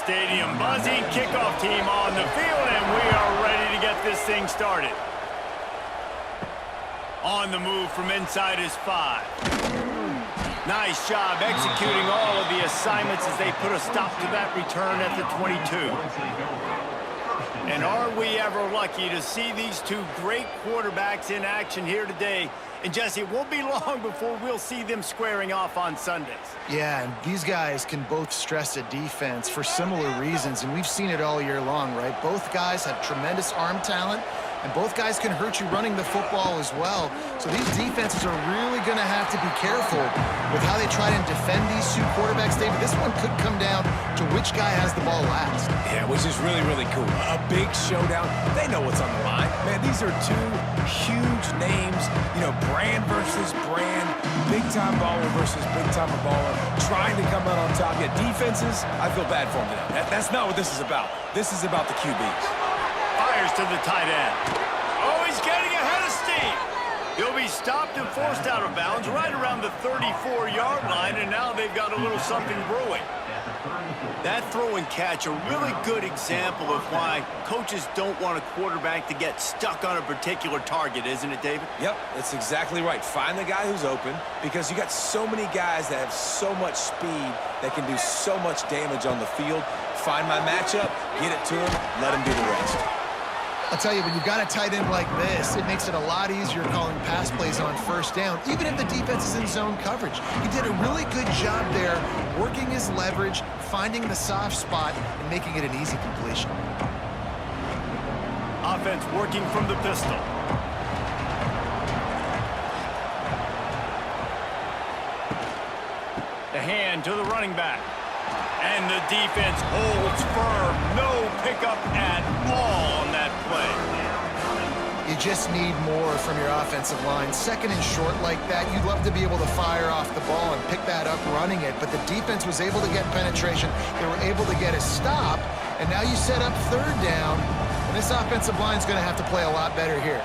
Stadium buzzing, kickoff team on the field, and we are ready to get this thing started. On the move from inside his 5. Nice job executing all of the assignments as they put a stop to that return at the 22. And are we ever lucky to see these two great quarterbacks in action here today. And Jesse, it won't be long before we'll see them squaring off on Sundays. Yeah, and these guys can both stress a defense for similar reasons, and we've seen it all year long, right? Both guys have tremendous arm talent, and both guys can hurt you running the football as well. So these defenses are really going to have to be careful with how they try to defend these two quarterbacks, David. This one could come down to which guy has the ball last. Yeah, which is really, really cool. A big showdown. They know what's on the line. Man, these are two huge names. You know, brand versus brand. Big-time baller versus big-time baller. Trying to come out on top. Yeah, defenses, I feel bad for them today. That's not what this is about. This is about the QBs. Fires to the tight end. Oh, he's getting ahead of steam. He'll be stopped and forced out of bounds right around the 34-yard line, and now they've got a little something brewing. That throw and catch, a really good example of why coaches don't want a quarterback to get stuck on a particular target, isn't it, David? Yep, that's exactly right. Find the guy who's open, because you got so many guys that have so much speed that can do so much damage on the field. Find my matchup, get it to him, let him do the rest. I'll tell you, when you've got a tight end like this, it makes it a lot easier calling pass plays on first down, even if the defense is in zone coverage. He did a really good job there, working his leverage, finding the soft spot, and making it an easy completion. Offense working from the pistol. The hand to the running back. And the defense holds firm. No pickup at all on that play. You just need more from your offensive line. Second and short like that, you'd love to be able to fire off the ball and pick that up running it, but the defense was able to get penetration. They were able to get a stop, and now you set up third down, and this offensive line is going to have to play a lot better here.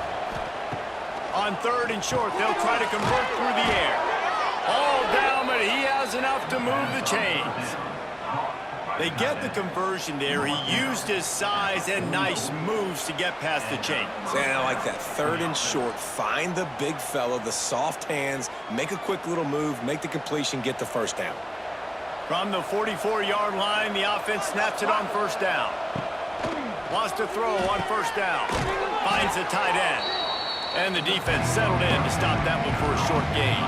On third and short, they'll try to convert through the air. All down, but he has enough to move the chains. They get the conversion there. He used his size and nice moves to get past the chain. And I like that. Third and short. Find the big fella, the soft hands, make a quick little move, make the completion, get the first down. From the 44-yard line, the offense snaps it on first down. Wants to throw on first down. Finds the tight end. And the defense settled in to stop that one for a short gain.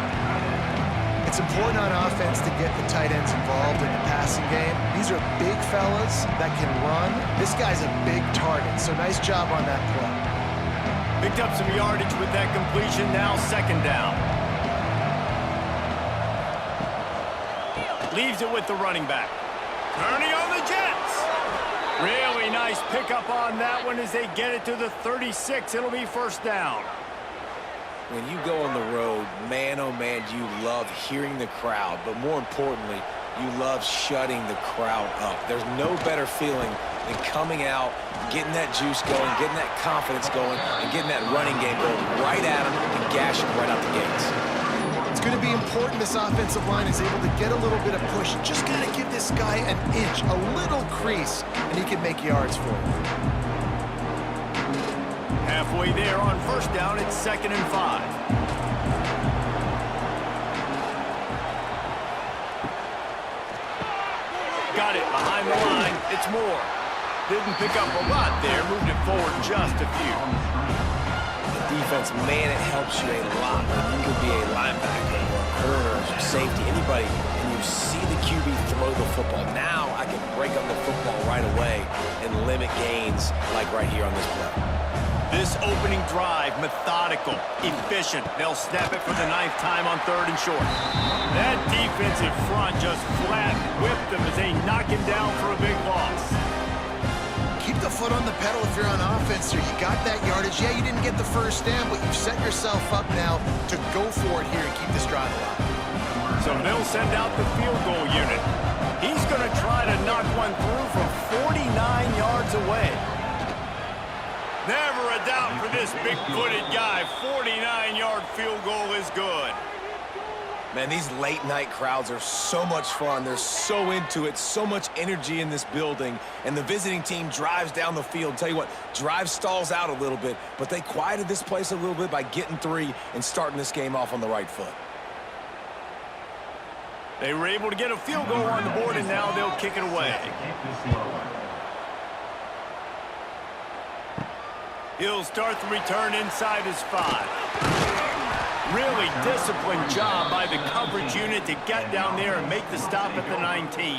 It's important on offense to get the tight ends involved in the passing game. These are big fellas that can run. This guy's a big target, so nice job on that play. Picked up some yardage with that completion, now second down. Leaves it with the running back. Turning on the Jets. Really nice pickup on that one as they get it to the 36. It'll be first down. When you go on the road, man, oh man, you love hearing the crowd, but more importantly, you love shutting the crowd up. There's no better feeling than coming out, getting that juice going, getting that confidence going, and getting that running game going right at them and gashing right out the gates. It's going to be important this offensive line is able to get a little bit of push. Just got to give this guy an inch, a little crease, and he can make yards for you. Halfway there on first down, it's 2nd and 5. Got it behind the line. It's Moore. Didn't pick up a lot there. Moved it forward just a few. The defense, man, it helps you a lot when you could be a linebacker or a corner or safety, anybody, and you see the QB throw the football. Now I can break up the football right away and limit gains like right here on this play. This opening drive, methodical, efficient. They'll snap it for the 9th time on 3rd and short. That defensive front just flat whipped them as they knock him down for a big loss. Keep the foot on the pedal if you're on offense here. You got that yardage. Yeah, you didn't get the first down, but you've set yourself up now to go for it here and keep this drive alive. So they'll send out the field goal unit. He's going to try to knock one through from 49 yards away. Never a doubt for this big-footed guy. 49-yard field goal is good. Man, these late-night crowds are so much fun. They're so into it, so much energy in this building. And the visiting team drives down the field. Tell you what, drive stalls out a little bit, but they quieted this place a little bit by getting 3 and starting this game off on the right foot. They were able to get a field goal on the board, and now they'll kick it away. He'll start the return inside his 5. Really disciplined job by the coverage unit to get down there and make the stop at the 19.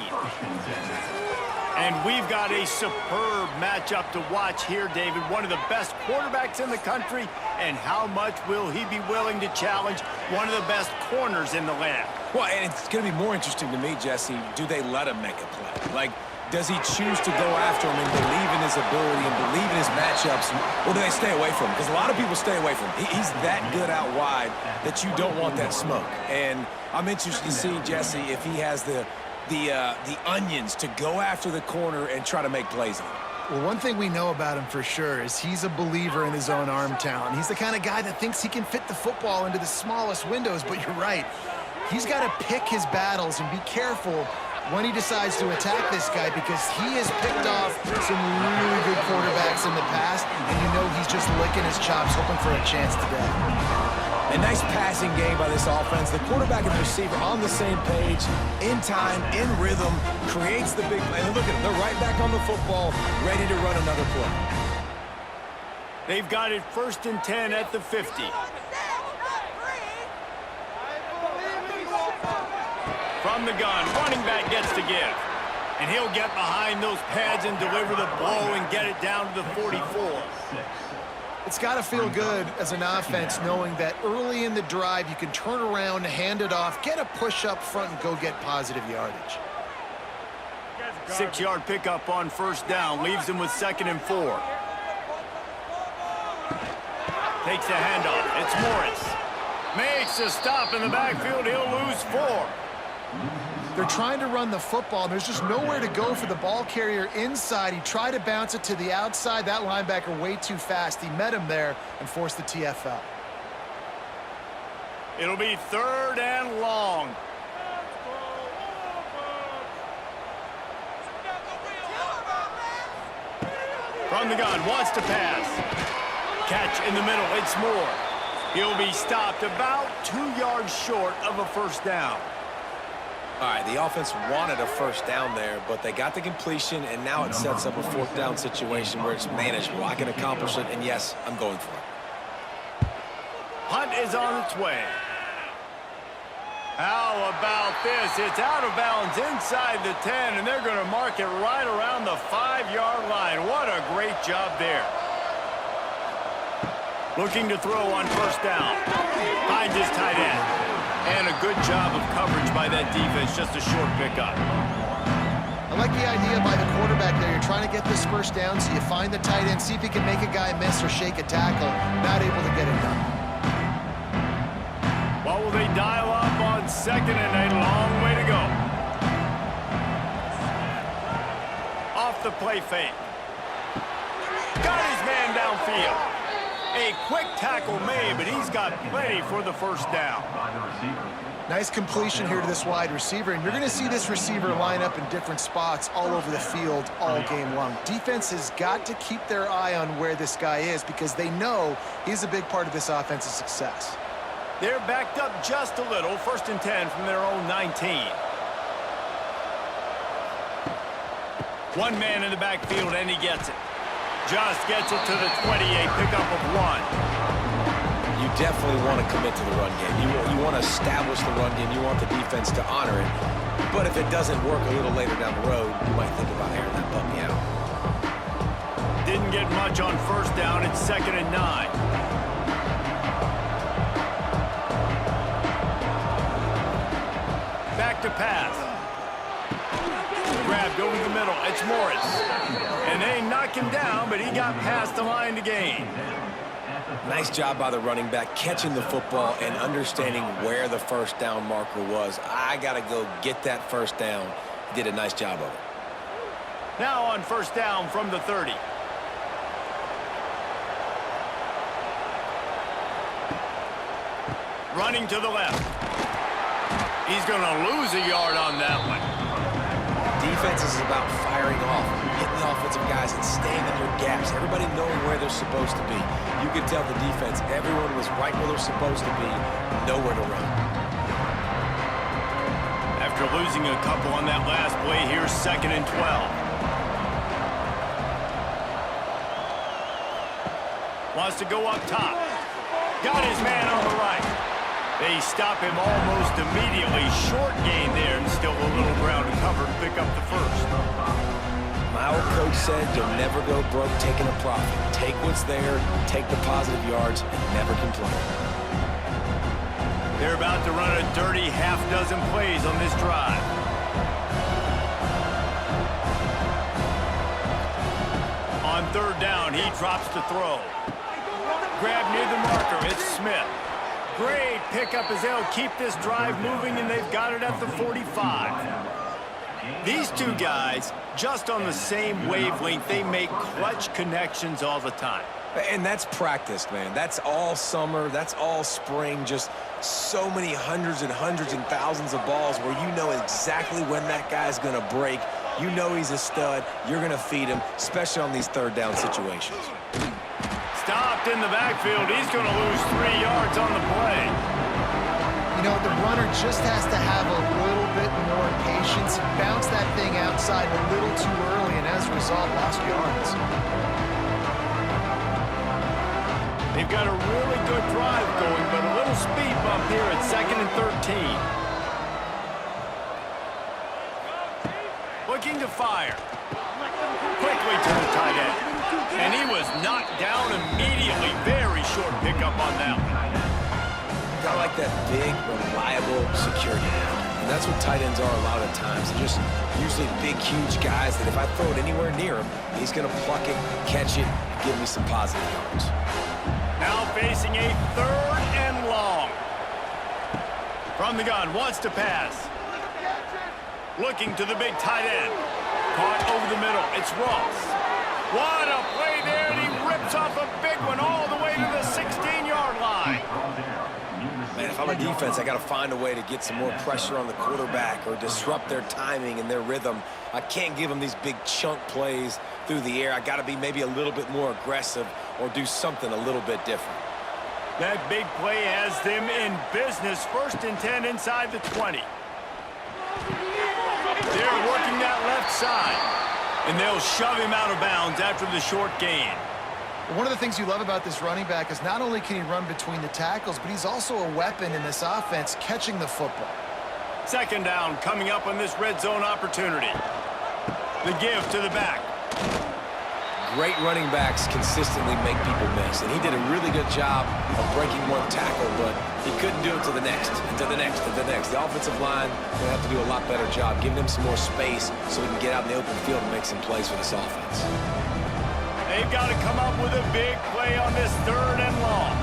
And we've got a superb matchup to watch here, David. One of the best quarterbacks in the country, and how much will he be willing to challenge one of the best corners in the land? Well, and it's going to be more interesting to me, Jesse, do they let him make a play? Like, does he choose to go after him and believe in his ability and believe in his matchups, or do they stay away from him? Because a lot of people stay away from him. He's that good out wide that you don't want that smoke. And I'm interested to see, Jesse, if he has the onions to go after the corner and try to make plays on him. Well, one thing we know about him for sure is he's a believer in his own arm talent. He's the kind of guy that thinks he can fit the football into the smallest windows, but you're right. He's got to pick his battles and be careful when he decides to attack this guy, because he has picked off some really good quarterbacks in the past, and you know he's just licking his chops, hoping for a chance today. A nice passing game by this offense. The quarterback and the receiver on the same page, in time, in rhythm, creates the big play. And look at them, they're right back on the football, ready to run another play. They've got it 1st and 10 at the 50. From the gun, running back gets to give. And he'll get behind those pads and deliver the blow and get it down to the 44. It's got to feel good as an offense knowing that early in the drive you can turn around, hand it off, get a push up front, and go get positive yardage. 6-yard pickup on 1st down, leaves him with 2nd and 4. Takes the handoff. It's Morris. Makes a stop in the backfield. He'll lose 4. They're trying to run the football. There's just nowhere to go for the ball carrier inside. He tried to bounce it to the outside. That linebacker way too fast. He met him there and forced the TFL. It'll be 3rd and long. From the gun, wants to pass. Catch in the middle, it's Moore. He'll be stopped about 2 yards short of a 1st down. All right, the offense wanted a 1st down there, but they got the completion, and now it sets up a 4th down situation where it's manageable. I can accomplish it, and yes, I'm going for it. Hunt is on its way. How about this? It's out of bounds inside the 10, and they're going to mark it right around the 5-yard line. What a great job there. Looking to throw on 1st down. Finds his tight end. And a good job of coverage by that defense, just a short pickup. I like the idea by the quarterback there. You're trying to get this 1st down, so you find the tight end, see if he can make a guy miss or shake a tackle. Not able to get it done. What will they dial up on 2nd and a long way to go? Off the play fake. Got his man downfield. A quick tackle made, but he's got plenty for the 1st down. Nice completion here to this wide receiver, and you're going to see this receiver line up in different spots all over the field all game long. Defense has got to keep their eye on where this guy is because they know he's a big part of this offense's success. They're backed up just a little. 1st and 10 from their own 19. One man in the backfield, and he gets it. Just gets it to the 20, a pickup of 1. You definitely want to commit to the run game. You want to establish the run game. You want the defense to honor it. But if it doesn't work a little later down the road, you might think about airing that puppy out. Didn't get much on 1st down. It's 2nd and 9. Back to pass. Grabbed over the middle. It's Morris. And they knock him down, but he got past the line to gain. Nice job by the running back, catching the football and understanding where the 1st down marker was. I got to go get that 1st down. He did a nice job of it. Now on 1st down from the 30. Running to the left. He's going to lose a yard on that one. Defense is about firing off, hitting the offensive guys and staying in your gaps. Everybody knowing where they're supposed to be. You could tell the defense, everyone was right where they're supposed to be, nowhere to run. After losing a couple on that last play, here's 2nd and 12. Wants to go up top. Got his man on the right. They stop him almost immediately. Short gain there and still a little ground to cover to pick up the first. My old coach said you'll never go broke taking a profit. Take what's there, take the positive yards, and never complain. They're about to run a dirty half-dozen plays on this drive. On 3rd down, he drops to throw. Grab near the marker, it's Smith. Great pickup as they'll keep this drive moving, and they've got it at the 45. These two guys, just on the same wavelength, they make clutch connections all the time. And that's practice, man. That's all summer. That's all spring. Just so many hundreds and thousands of balls where you know exactly when that guy's going to break. You know he's a stud. You're going to feed him, especially on these 3rd down situations. Stopped in the backfield. He's going to lose 3 yards on the play. You know, the runner just has to have a little bit more patience. Bounce that thing outside a little too early, and as a result, lost yards. They've got a really good drive going, but a little speed bump here at 2nd and 13. Looking to fire. Quickly to the tight end. And he was knocked down immediately. Very short pickup on that one. Got like that big, reliable security now. And that's what tight ends are a lot of the times. They're just usually big, huge guys that if I throw it anywhere near him, he's going to pluck it, catch it, and give me some positive yards. Now facing a 3rd and long. From the gun, wants to pass. Looking to the big tight end. Caught over the middle. It's Ross. What a play there, and he rips off a big one all the way to the 16-yard line. Man, if I'm a defense, I got to find a way to get some more pressure on the quarterback or disrupt their timing and their rhythm. I can't give them these big chunk plays through the air. I got to be maybe a little bit more aggressive or do something a little bit different. That big play has them in business. 1st and 10 inside the 20. They're working that left side, and they'll shove him out of bounds after the short gain. One of the things you love about this running back is not only can he run between the tackles, but he's also a weapon in this offense catching the football. 2nd down coming up on this red zone opportunity. The give to the back. Great running backs consistently make people miss, and he did a really good job of breaking one tackle, but he couldn't do it to the next, and to the next, and to the next. The offensive line will have to do a lot better job giving him some more space so he can get out in the open field and make some plays for this offense. They've got to come up with a big play on this 3rd and long.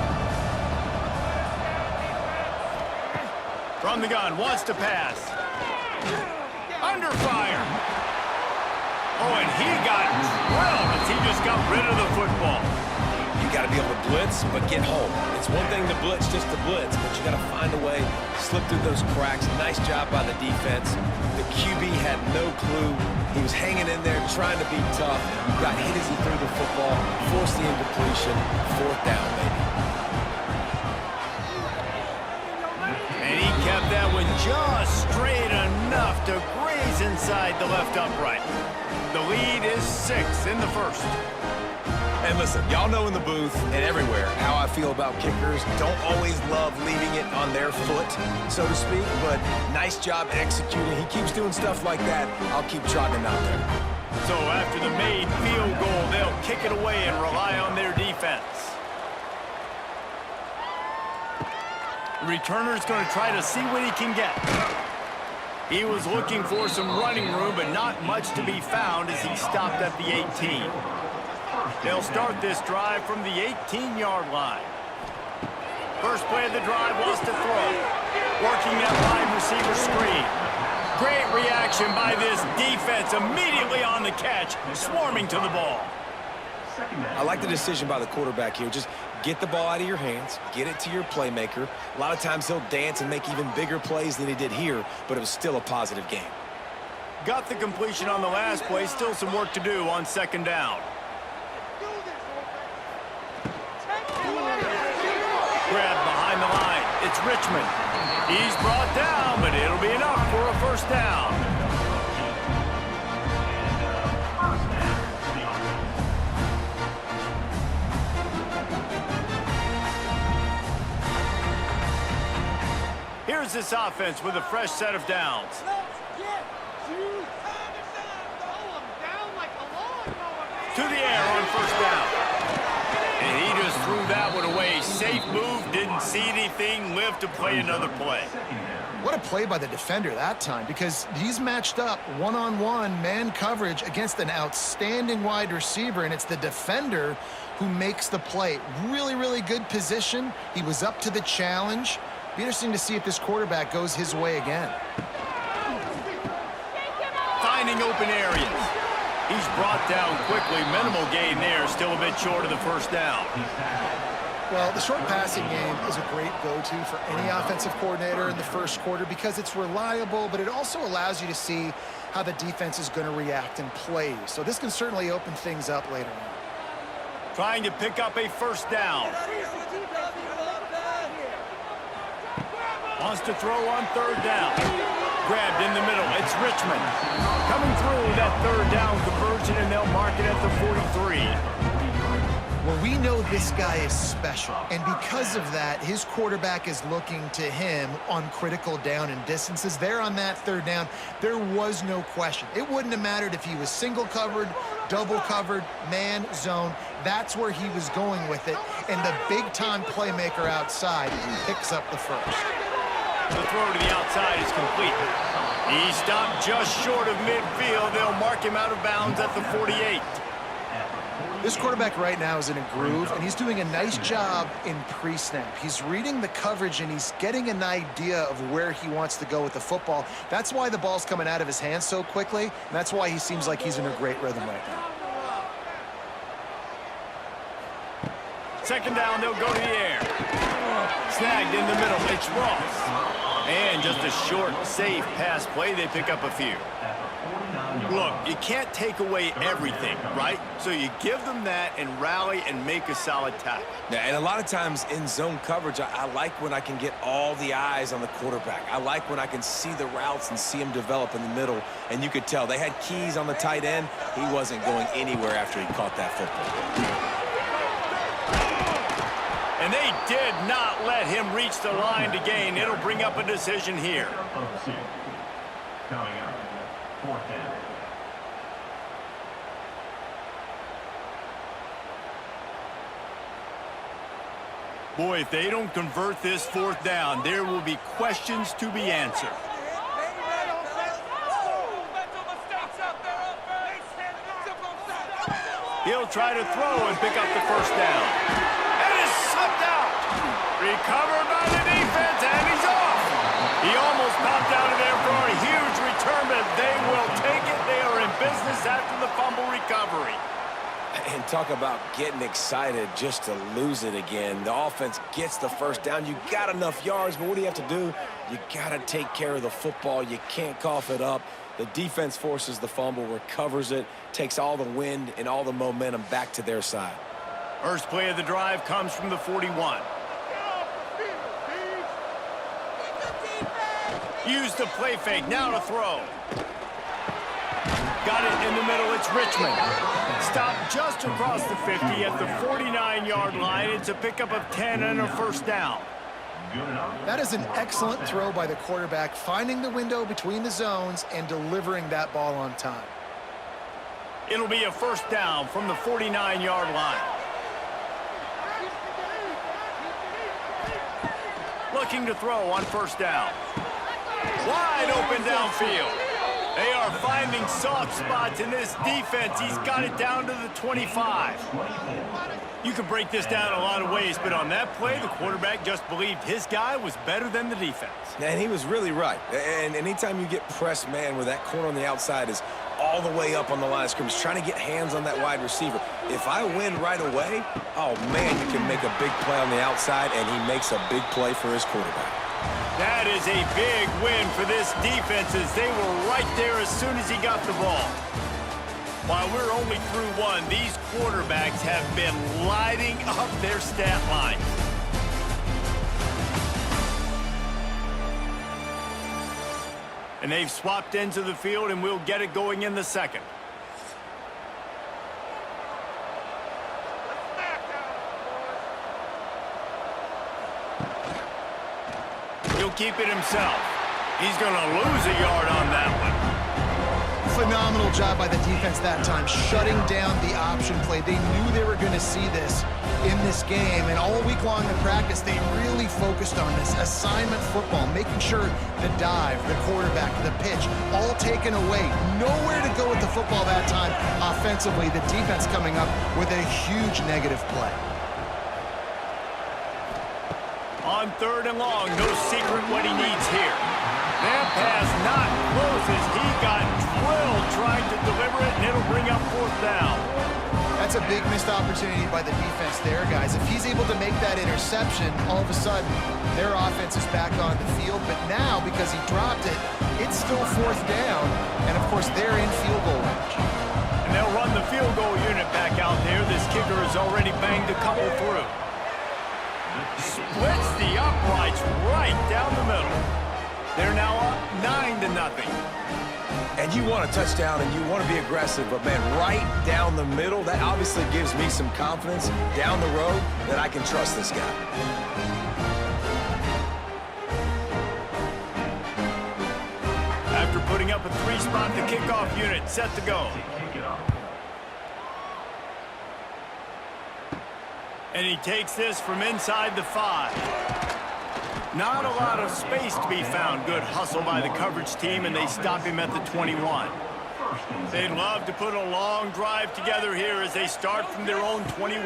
From the gun, wants to pass. Under fire. Oh, and he got drilled as he just got rid of the football. You got to be able to blitz, but get home. It's one thing to blitz just to blitz, but you got to find a way, slip through those cracks. Nice job by the defense. The QB had no clue. He was hanging in there, trying to be tough. Got hit as he threw the football, forced the incompletion. 4th down, baby. And he kept that one just straight enough to graze inside the left upright. The lead is 6 in the 1st. And listen, y'all know in the booth and everywhere how I feel about kickers. Don't always love leaving it on their foot, so to speak, but nice job executing. He keeps doing stuff like that. I'll keep trotting him out there. So after the made field goal, they'll kick it away and rely on their defense. The returner's going to try to see what he can get. He was looking for some running room, but not much to be found as he stopped at the 18. They'll start this drive from the 18-yard line. First play of the drive wants to throw. Working that wide receiver screen. Great reaction by this defense immediately on the catch, swarming to the ball. I like the decision by the quarterback here. Just Get the ball out of your hands, get it to your playmaker. A lot of times he'll dance and make even bigger plays than he did here, but it was still a positive game. Got the completion on the last play. Still some work to do on second down. Grab behind the line. It's Richmond. He's brought down, but it'll be enough for a first down. Here's this offense with a fresh set of downs. To the air on first down. And he just threw that one away. Safe move, didn't see anything, lived to play another play. What a play by the defender that time, because he's matched up one-on-one man coverage against an outstanding wide receiver, and it's the defender who makes the play. Really, really good position. He was up to the challenge. Be interesting to see if this quarterback goes his way again. Finding open areas. He's brought down quickly. Minimal gain there. Still a bit short of the first down. Well, the short passing game is a great go-to for any offensive coordinator in the first quarter because it's reliable, but it also allows you to see how the defense is going to react and play. So this can certainly open things up later on. Trying to pick up a first down. Wants to throw on third down. Grabbed in the middle. It's Richmond. Coming through that third down conversion, and they'll mark it at the 43. Well, we know this guy is special, and because of that, his quarterback is looking to him on critical down and distances. There on that third down, there was no question. It wouldn't have mattered if he was single covered, double covered, man, zone. That's where he was going with it, and the big-time playmaker outside picks up the first. The throw to the outside is complete. He stopped just short of midfield. They'll mark him out of bounds at the 48. This quarterback right now is in a groove, and he's doing a nice job in pre-snap. He's reading the coverage, and he's getting an idea of where he wants to go with the football. That's why the ball's coming out of his hands so quickly, and that's why he seems like he's in a great rhythm right now. Second down, they'll go to the air. Snagged in the middle, it's Ross. And just a short, safe pass play, they pick up a few. Look, you can't take away everything, right? So you give them that and rally and make a solid tackle. Yeah, and a lot of times in zone coverage, I like when I can get all the eyes on the quarterback. I like when I can see the routes and see him develop in the middle. And you could tell they had keys on the tight end. He wasn't going anywhere after he caught that football. And they did not let him reach the line to gain. It'll bring up a decision here. Coming up, fourth down. Boy, if they don't convert this fourth down, there will be questions to be answered. He'll try to throw and pick up the first down. Recovered by the defense, and he's off. He almost popped out of there for a huge return, but they will take it. They are in business after the fumble recovery. And talk about getting excited just to lose it again. The offense gets the first down. You got enough yards, but what do you have to do? You got to take care of the football. You can't cough it up. The defense forces the fumble, recovers it, takes all the wind and all the momentum back to their side. First play of the drive comes from the 41. Use the play fake, now to throw. Got it in the middle, it's Richmond. Stopped just across the 50 at the 49-yard line. It's a pickup of 10 and a first down. That is an excellent throw by the quarterback, finding the window between the zones and delivering that ball on time. It'll be a first down from the 49-yard line. Looking to throw on first down. Wide open downfield. They are finding soft spots in this defense. He's got it down to the 25. You can break this down a lot of ways, but on that play, the quarterback just believed his guy was better than the defense. And he was really right. And anytime you get pressed man where that corner on the outside is all the way up on the line of scrimmage, trying to get hands on that wide receiver. If I win right away, oh, man, you can make a big play on the outside, and he makes a big play for his quarterback. That is a big win for this defense as they were right there as soon as he got the ball. While we're only through one, these quarterbacks have been lighting up their stat lines. And they've swapped into the field, and we'll get it going in the second. He'll keep it himself. He's going to lose a yard on that one. Phenomenal job by the defense that time, shutting down the option play. They knew they were going to see this in this game, and all week long in practice, they really focused on this assignment football, making sure the dive, the quarterback, the pitch, all taken away. Nowhere to go with the football that time offensively. The defense coming up with a huge negative play. On 3rd and long, no secret what he needs here. That pass not close as he got drilled trying to deliver it, and it'll bring up 4th down. That's a big missed opportunity by the defense there, guys. If he's able to make that interception, all of a sudden, their offense is back on the field. But now, because he dropped it, it's still 4th down. And, of course, they're in field goal range. And they'll run the field goal unit back out there. This kicker has already banged a couple through. Splits the uprights right down the middle. They're now up 9-0. And you want a touchdown and you want to be aggressive, but, man, right down the middle, that obviously gives me some confidence down the road that I can trust this guy. After putting up a 3-spot, the kickoff unit set to go. And he takes this from inside the 5. Not a lot of space to be found. Good hustle by the coverage team, and they stop him at the 21. They'd love to put a long drive together here as they start from their own 21.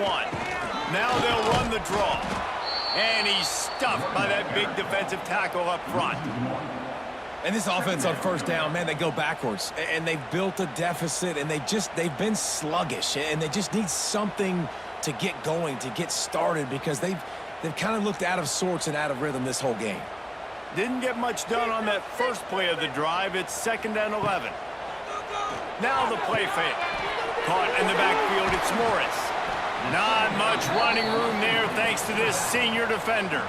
Now they'll run the draw. And he's stuffed by that big defensive tackle up front. And this offense on 1st down, man, they go backwards. And they've built a deficit, and they've been sluggish. And they just need something to get going, to get started, because they've kind of looked out of sorts and out of rhythm this whole game. Didn't get much done on that first play of the drive. It's 2nd and 11. Now the play fake. Caught in the backfield, it's Morris. Not much running room there thanks to this senior defender.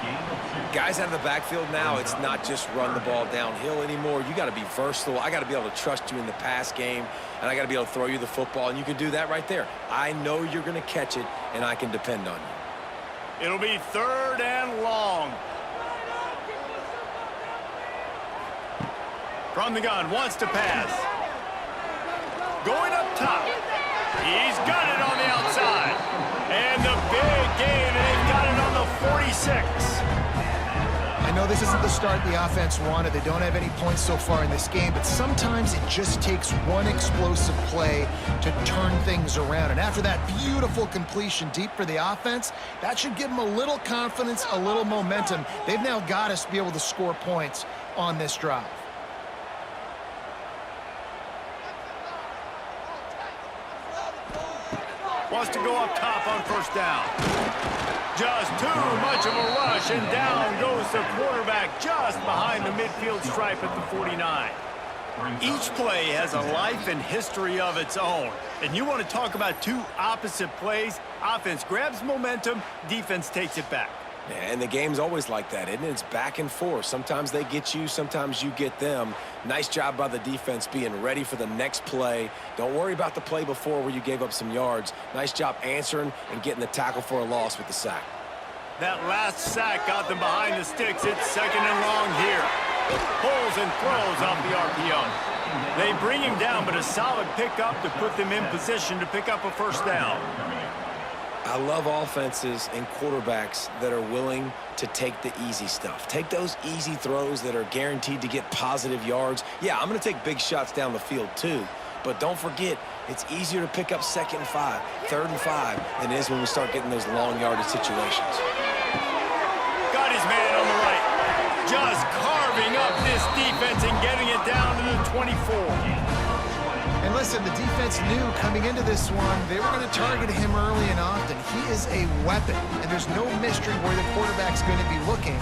Guys out of the backfield now, it's not just run the ball downhill anymore. You got to be versatile. I got to be able to trust you in the pass game, and I got to be able to throw you the football, and you can do that right there. I know you're going to catch it, and I can depend on you. It'll be 3rd and long. From the gun, wants to pass. Going up top. He's got it on the outside. And the big gain, and they've got it on the 46. I know this isn't the start the offense wanted. They don't have any points so far in this game, but sometimes it just takes one explosive play to turn things around. And after that beautiful completion deep for the offense, that should give them a little confidence, a little momentum. They've now got us to be able to score points on this drive. Wants to go up top on 1st down. Just too much of a rush, and down goes the quarterback just behind the midfield stripe at the 49. Each play has a life and history of its own. And you want to talk about two opposite plays. Offense grabs momentum, defense takes it back. Yeah, and the game's always like that, isn't it? It's back and forth. Sometimes they get you, sometimes you get them. Nice job by the defense being ready for the next play. Don't worry about the play before where you gave up some yards. Nice job answering and getting the tackle for a loss with the sack. That last sack got them behind the sticks. It's 2nd and long here. Pulls and throws off the RPO. They bring him down, but a solid pickup to put them in position to pick up a 1st down. I love offenses and quarterbacks that are willing to take the easy stuff. Take those easy throws that are guaranteed to get positive yards. Yeah, I'm going to take big shots down the field too, but don't forget, it's easier to pick up 2nd and 5, 3rd and 5 than it is when we start getting those long yardage situations. Got his man on the right. Just carving up this defense and getting it down to the 24. And listen, the defense knew coming into this one, they were going to target him early and often. He is a weapon, and there's no mystery where the quarterback's going to be looking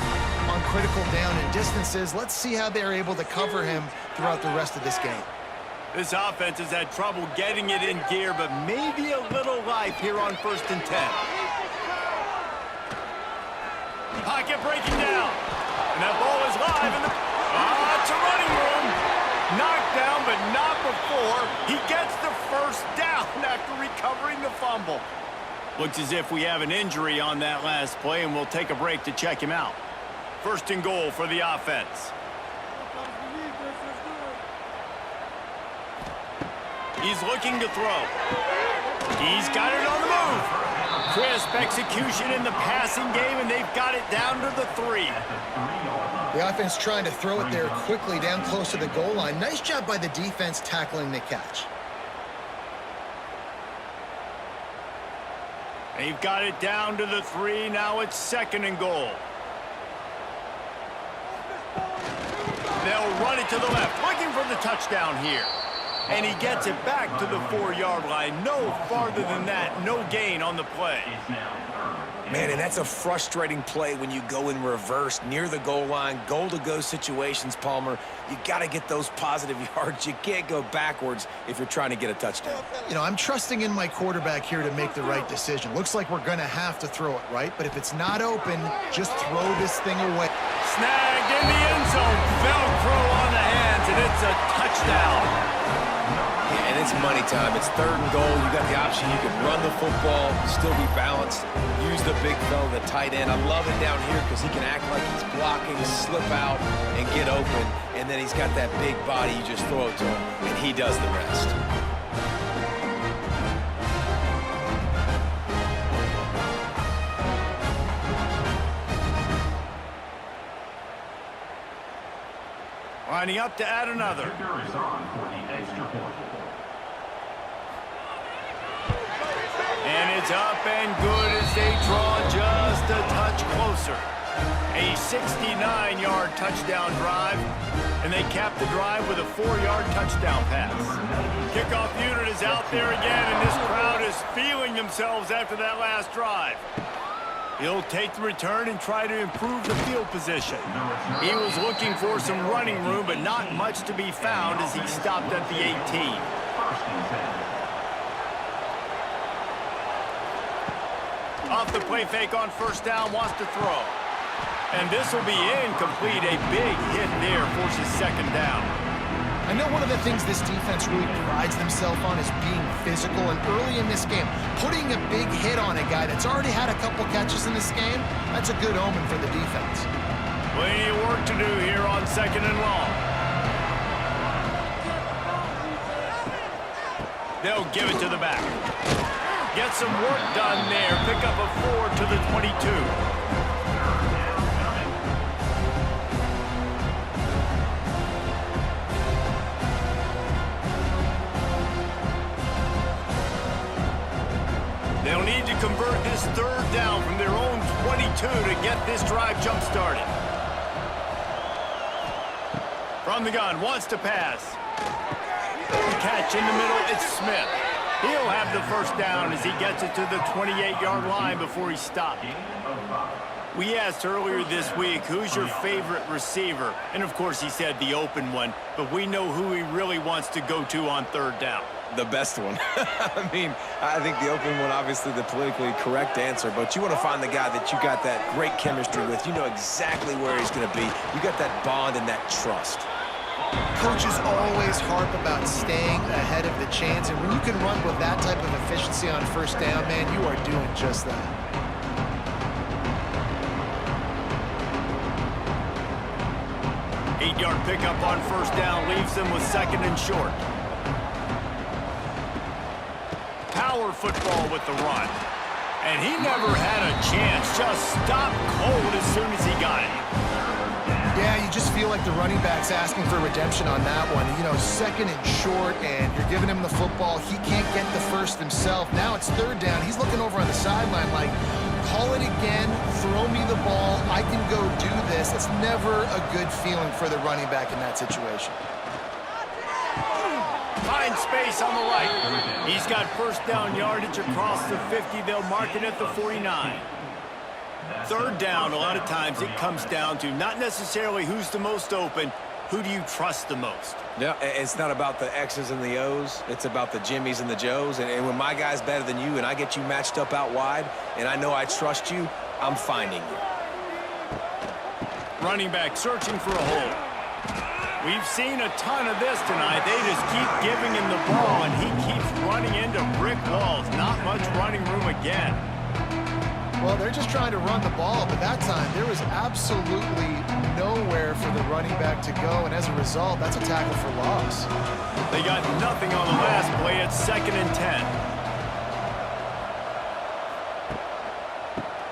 on critical down and distances. Let's see how they're able to cover him throughout the rest of this game. This offense has had trouble getting it in gear, but maybe a little life here on 1st and 10. Pocket breaking down. And that ball is live. And it's a running room. Knocked down, but not before. He gets the first down after recovering the fumble. Looks as if we have an injury on that last play, and we'll take a break to check him out. 1st and goal for the offense. He's looking to throw. He's got it on the move. Crisp execution in the passing game, and they've got it down to the 3. The offense trying to throw it there quickly down close to the goal line. Nice job by the defense tackling the catch. They've got it down to the 3. Now it's 2nd and goal. They'll run it to the left, looking for the touchdown here. And he gets it back to the 4-yard line. No farther than that. No gain on the play. Man, and that's a frustrating play when you go in reverse near the goal line, goal-to-go situations, Palmer. You got to get those positive yards. You can't go backwards if you're trying to get a touchdown. You know, I'm trusting in my quarterback here to make the right decision. Looks like we're going to have to throw it, right? But if it's not open, just throw this thing away. Snagged in the end zone. Velcro on the hands, and it's a touchdown. And it's money time. It's 3rd and goal. You got the option. You can run the football, still be balanced, use the big fella, the tight end. I love it down here because he can act like he's blocking, slip out, and get open. And then he's got that big body. You just throw it to him, and he does the rest. Lining up to add another. Kicker is on for the extra point. And it's up and good as they draw just a touch closer. A 69-yard touchdown drive, and they cap the drive with a 4-yard touchdown pass. Kickoff unit is out there again, and this crowd is feeling themselves after that last drive. He'll take the return and try to improve the field position. He was looking for some running room, but not much to be found as he stopped at the 18. 1st and 10. Off the play fake on 1st down, wants to throw. And this will be incomplete. A big hit there forces 2nd down. I know one of the things this defense really prides themselves on is being physical, and early in this game, putting a big hit on a guy that's already had a couple catches in this game, that's a good omen for the defense. Plenty of work to do here on 2nd and long. They'll give it to the back. Get some work done there. Pick up a 4 to the 22. They'll need to convert this 3rd down from their own 22 to get this drive jump-started. From the gun, wants to pass. Catch in the middle, it's Smith. He'll have the 1st down as he gets it to the 28-yard line before he stopped. We asked earlier this week, who's your favorite receiver? And of course he said the open one, but we know who he really wants to go to on 3rd down. The best one. I mean, I think the open one, obviously the politically correct answer, but you want to find the guy that you got that great chemistry with. You know exactly where he's going to be. You got that bond and that trust. Coaches always harp about staying ahead of the chance, and when you can run with that type of efficiency on 1st down, man, you are doing just that. Eight-yard pickup on 1st down leaves them with 2nd and short. Power football with the run. And he never had a chance. Just stopped cold as soon as he got it. Yeah, you just feel like the running back's asking for redemption on that one. You know, 2nd and short, and you're giving him the football. He can't get the 1st himself. Now it's 3rd down. He's looking over on the sideline like, call it again, throw me the ball, I can go do this. It's never a good feeling for the running back in that situation. finds space on the right. He's got first down yardage across the 50. They'll mark it at the 49. Third down, a lot of times it comes down to not necessarily who's the most open, who do you trust the most? Yeah, it's not about the X's and the O's. It's about the Jimmys and the Joes. And when my guy's better than you and I get you matched up out wide and I know I trust you, I'm finding you. Running back searching for a hole. We've seen a ton of this tonight. They just keep giving him the ball, and he keeps running into brick walls. Not much running room again. Well, they're just trying to run the ball, but that time there was absolutely nowhere for the running back to go, and as a result, that's a tackle for loss. They got nothing on the last play. It's 2nd and 10.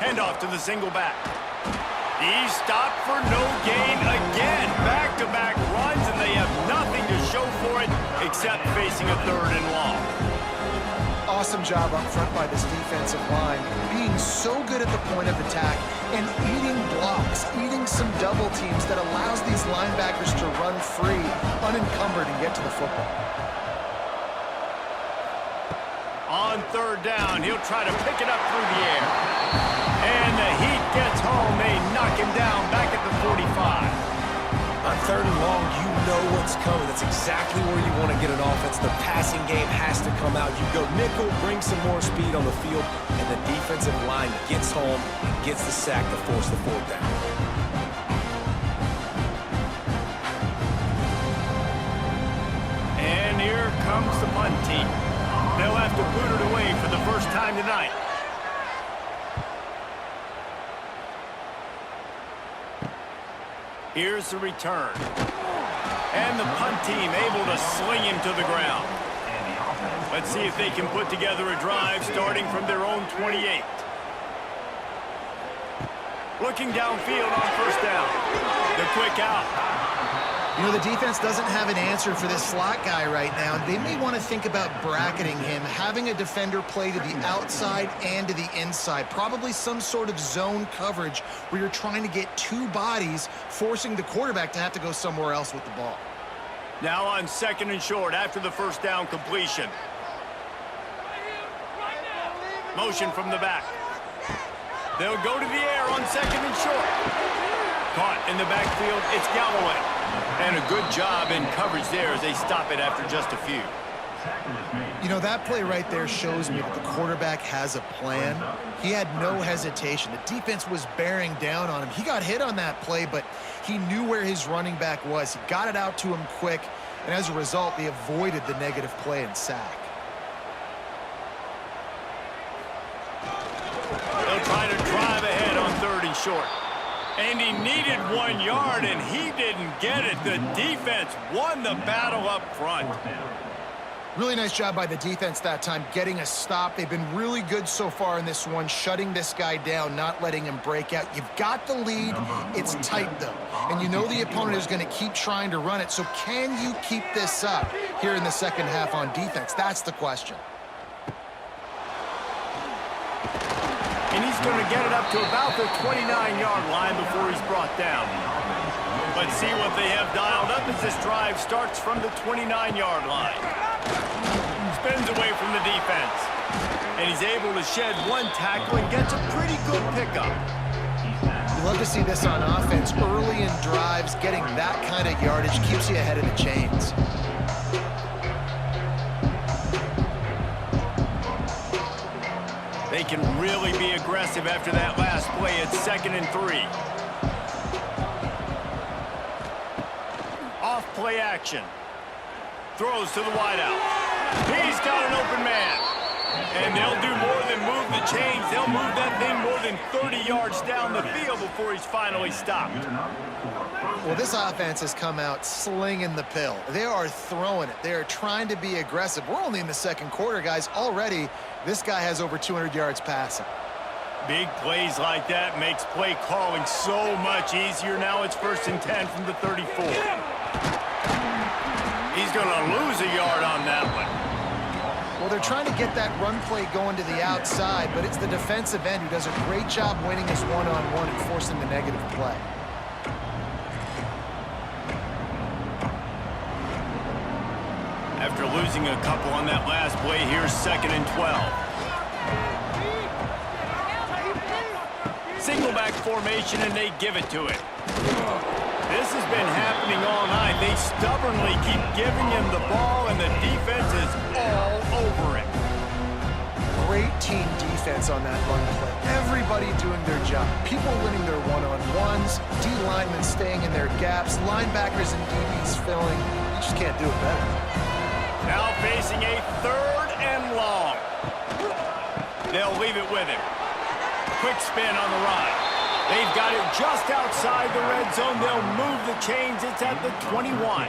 Handoff to the single back. He's stopped for no gain again. Back-to-back runs, and they have nothing to show for it except facing a 3rd and long. Awesome job up front by this defensive line, being so good at the point of attack and eating blocks, eating some double teams that allows these linebackers to run free, unencumbered, and get to the football. On 3rd down, he'll try to pick it up through the air. And the heat gets home. They knock him down back at the 45. On 3rd and long, you know what's coming. That's exactly where you want to get an offense. The passing game has to come out. You go nickel, bring some more speed on the field, and the defensive line gets home and gets the sack to force the 4th down. And here comes the punt team. They'll have to boot it away for the first time tonight. Here's the return. And the punt team able to sling him to the ground. Let's see if they can put together a drive starting from their own 28. Looking downfield on 1st down. The quick out. You know, the defense doesn't have an answer for this slot guy right now. They may want to think about bracketing him, having a defender play to the outside and to the inside. Probably some sort of zone coverage where you're trying to get 2 bodies, forcing the quarterback to have to go somewhere else with the ball. Now on 2nd and short after the 1st down completion. Motion from the back. They'll go to the air on 2nd and short. Caught in the backfield, it's Galloway. And a good job in coverage there as they stop it after just a few. You know, that play right there shows me that the quarterback has a plan. He had no hesitation. The defense was bearing down on him. He got hit on that play, but he knew where his running back was. He got it out to him quick, and as a result, they avoided the negative play and sack. They'll try to drive ahead on 3rd and short. And he needed 1 yard, and he didn't get it. The defense won the battle up front. Really nice job by the defense that time, getting a stop. They've been really good so far in this one, shutting this guy down, not letting him break out. You've got the lead. It's tight, though. And you know the opponent is going to keep trying to run it. So can you keep this up here in the 2nd half on defense? That's the question. And he's going to get it up to about the 29-yard line before he's brought down. Let's see what they have dialed up as this drive starts from the 29-yard line. Spins away from the defense. And he's able to shed 1 tackle and gets a pretty good pickup. You love to see this on offense. Early in drives, getting that kind of yardage keeps you ahead of the chains. They can really be aggressive after that last play. It's 2nd and 3. Off play action. Throws to the wideout. He's got an open man. And they'll do more than move the chains. They'll move that thing more than 30 yards down the field before he's finally stopped. Well, this offense has come out slinging the pill. They are throwing it. They are trying to be aggressive. We're only in the 2nd quarter, guys. Already, this guy has over 200 yards passing. Big plays like that makes play calling so much easier. Now it's 1st and 10 from the 34. He's going to lose a yard on that one. Well, they're trying to get that run play going to the outside, but it's the defensive end who does a great job winning his one-on-one and forcing the negative play. After losing a couple on that last play, here's 2nd and 12. Single back formation, and they give it to it. This has been happening all night. They stubbornly keep giving him the ball, and the defense is all over it. Great team defense on that run play. Everybody doing their job. People winning their one-on-ones, D linemen staying in their gaps, linebackers and DBs filling. You just can't do it better. Now facing a 3rd and long. They'll leave it with him. Quick spin on the run. They've got it just outside the red zone. They'll move the chains. It's at the 21.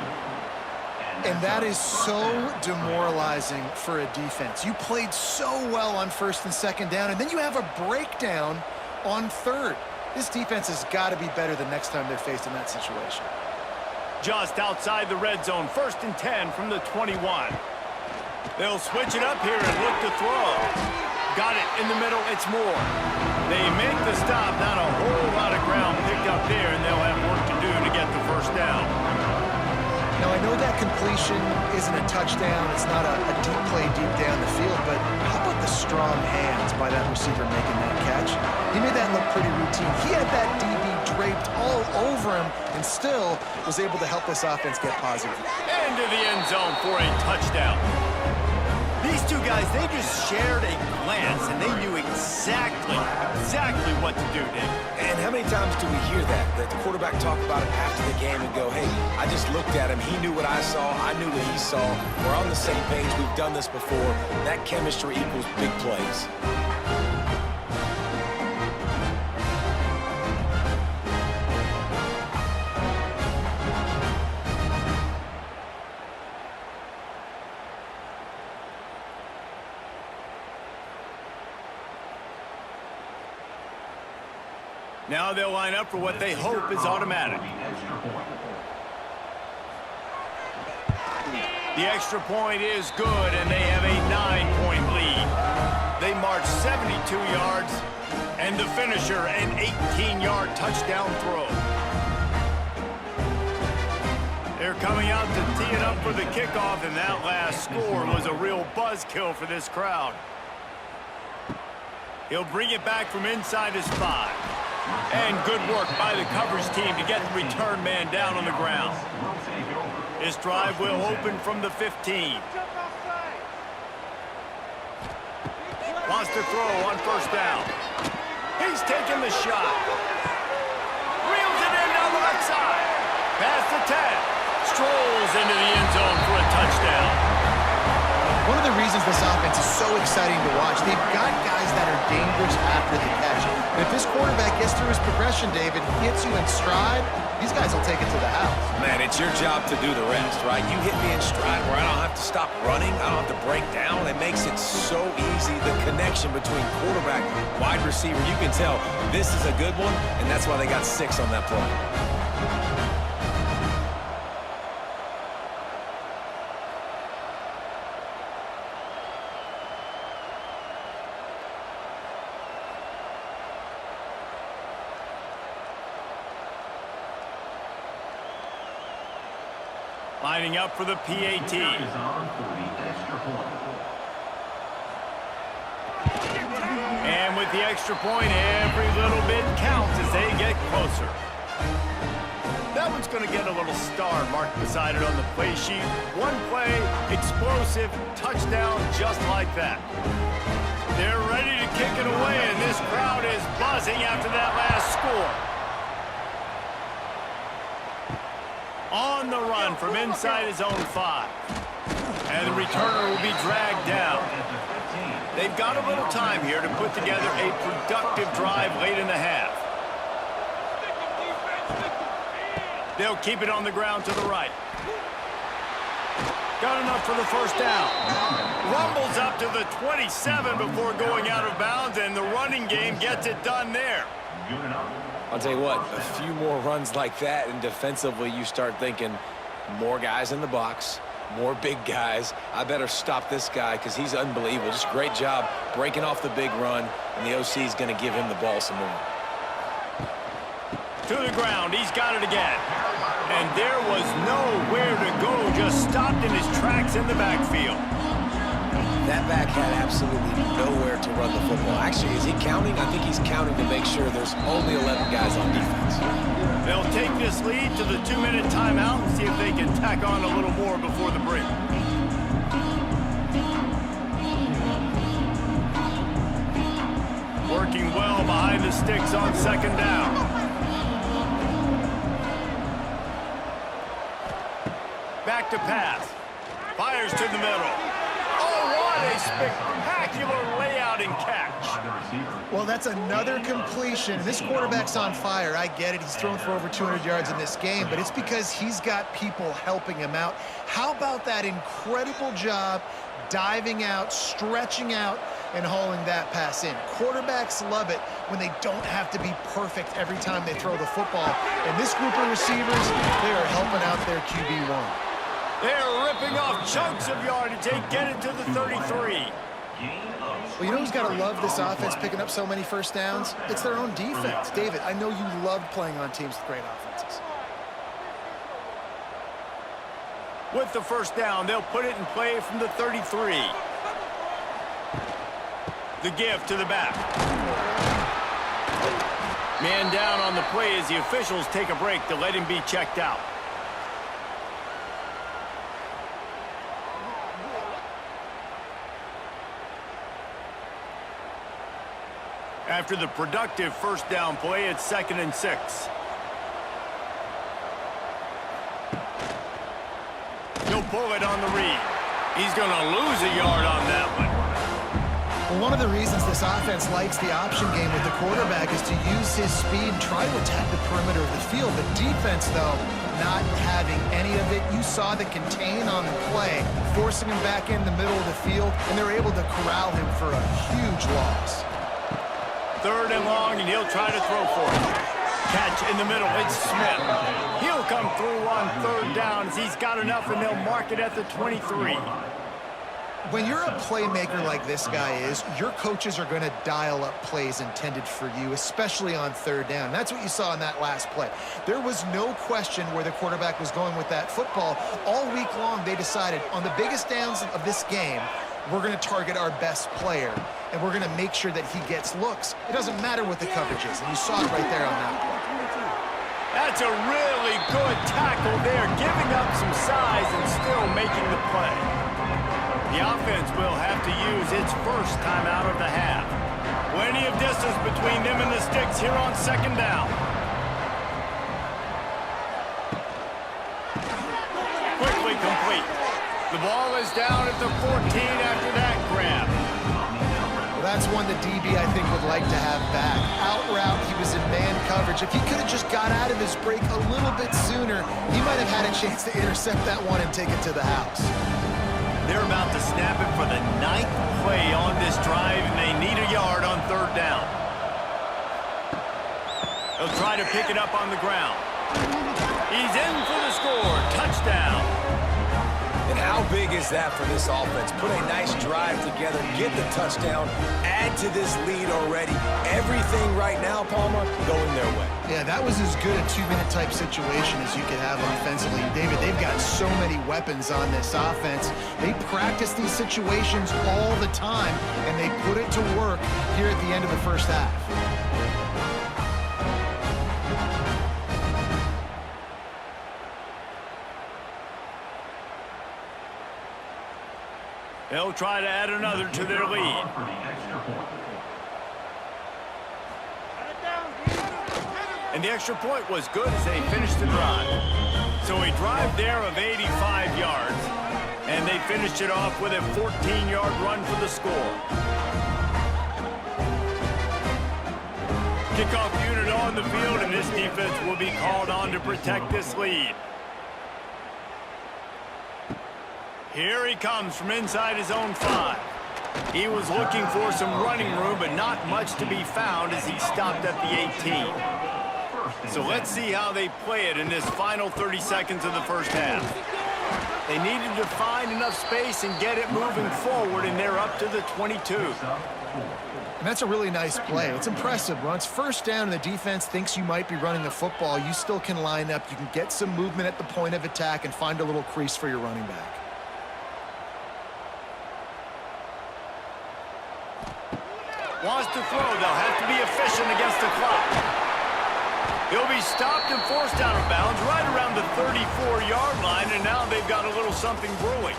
And that is so demoralizing for a defense. You played so well on 1st and 2nd down, and then you have a breakdown on 3rd. This defense has got to be better the next time they're faced in that situation. Just outside the red zone, 1st and 10 from the 21. They'll switch it up here and look to throw. Got it in the middle. It's Moore. They make the stop. Not a whole lot of ground picked up there, and they'll have work to do to get the 1st down. Now, I know that completion isn't a touchdown. It's not a deep play deep down the field, but how about the strong hands by that receiver making that catch? He made that look pretty routine. He had that DB draped all over him and still was able to help this offense get positive. Into the end zone for a touchdown. These two guys, they just shared a glance, and they knew exactly what to do, Nick. And how many times do we hear that? That the quarterback talk about it after the game and go, hey, I just looked at him. He knew what I saw. I knew what he saw. We're on the same page. We've done this before. That chemistry equals big plays. Now they'll line up for what they hope is automatic. The extra point is good, and they have a 9-point lead. They march 72 yards, and the finisher, an 18-yard touchdown throw. They're coming out to tee it up for the kickoff, and that last score was a real buzzkill for this crowd. He'll bring it back from inside his 5. And good work by the coverage team to get the return man down on the ground. This drive will open from the 15. Wants to throw on 1st down. He's taking the shot. Reels it in down the left side. Past the 10. Strolls into the end zone for a touchdown. One of the reasons this offense is so exciting to watch, they've got guys that are dangerous after the catch. And if this quarterback gets through his progression, David, hits you in stride, these guys will take it to the house. Man, it's your job to do the rest, right? You hit me in stride where I don't have to stop running. I don't have to break down. It makes it so easy. The connection between quarterback, wide receiver, you can tell this is a good one, and that's why they got 6 on that play. Lining up for the PAT. And with the extra point, every little bit counts as they get closer. That one's going to get a little star marked beside it on the play sheet. One play, explosive, touchdown, just like that. They're ready to kick it away, and this crowd is buzzing after that last score. On the run from inside his own 5. And the returner will be dragged down. They've got a little time here to put together a productive drive late in the half. They'll keep it on the ground to the right. Got enough for the 1st down. Rumbles up to the 27 before going out of bounds, and the running game gets it done there. I'll tell you what, a few more runs like that, and defensively you start thinking more guys in the box, more big guys. I better stop this guy because he's unbelievable. Just great job breaking off the big run, and the OC is going to give him the ball some more. To the ground. He's got it again. And there was nowhere to go. Just stopped in his tracks in the backfield. That back had absolutely nowhere to run the football. Actually, is he counting? I think he's counting to make sure there's only 11 guys on defense. They'll take this lead to the 2-minute timeout and see if they can tack on a little more before the break. Working well behind the sticks on second down. Back to pass. Fires to the middle. Oh, what a spectacular layout and catch. Well, that's another completion. This quarterback's on fire. I get it. He's thrown for over 200 yards in this game, but it's because he's got people helping him out. How about that incredible job diving out, stretching out, and hauling that pass in? Quarterbacks love it when they don't have to be perfect every time they throw the football. And this group of receivers, they are helping out their QB1. They're ripping off chunks of yardage. They get it to the 33. Well, you know who's got to love this offense picking up so many first downs? It's their own defense. David, I know you loved playing on teams with great offenses. With the first down, they'll put it in play from the 33. The give to the back. Man down on the play as the officials take a break to let him be checked out. After the productive first down play, it's 2nd and 6. He'll pull it on the read. He's going to lose a yard on that one. Well, one of the reasons this offense likes the option game with the quarterback is to use his speed and try to attack the perimeter of the field. The defense, though, not having any of it. You saw the contain on the play, forcing him back in the middle of the field, and they're able to corral him for a huge loss. 3rd and long, and he'll try to throw for it. Catch in the middle. It's Smith. He'll come through on 3rd down as he's got enough, and they'll mark it at the 23. When you're a playmaker like this guy is, your coaches are going to dial up plays intended for you, especially on 3rd down. That's what you saw in that last play. There was no question where the quarterback was going with that football. All week long, they decided on the biggest downs of this game, we're going to target our best player, and we're going to make sure that he gets looks. It doesn't matter what the coverage is, and you saw it right there on that play. That's a really good tackle there, giving up some size and still making the play. The offense will have to use its first timeout of the half. Plenty of distance between them and the sticks here on 2nd down. Quickly complete. The ball is down at the 14 after that grab. Well, that's one the DB, I think, would like to have back. Out route, he was in man coverage. If he could have just got out of his break a little bit sooner, he might have had a chance to intercept that one and take it to the house. They're about to snap it for the 9th play on this drive, and they need a yard on 3rd down. They'll try to pick it up on the ground. He's in for the score. Touchdown. And how big is that for this offense? Put a nice drive together, get the touchdown, add to this lead already. Everything right now, Palmer, going their way. Yeah, that was as good a 2-minute type situation as you could have offensively. David, they've got so many weapons on this offense. They practice these situations all the time, and they put it to work here at the end of the first half. They'll try to add another to their lead. And the extra point was good as they finished the drive. So a drive there of 85 yards, and they finished it off with a 14-yard run for the score. Kickoff unit on the field, and this defense will be called on to protect this lead. Here he comes from inside his own 5. He was looking for some running room, but not much to be found as he stopped at the 18. So let's see how they play it in this final 30 seconds of the first half. They needed to find enough space and get it moving forward, and they're up to the 22. And that's a really nice play. It's impressive. When it's first down and the defense thinks you might be running the football, you still can line up. You can get some movement at the point of attack and find a little crease for your running back. Wants to throw. They'll have to be efficient against the clock. He'll be stopped and forced out of bounds right around the 34-yard line, and now they've got a little something brewing.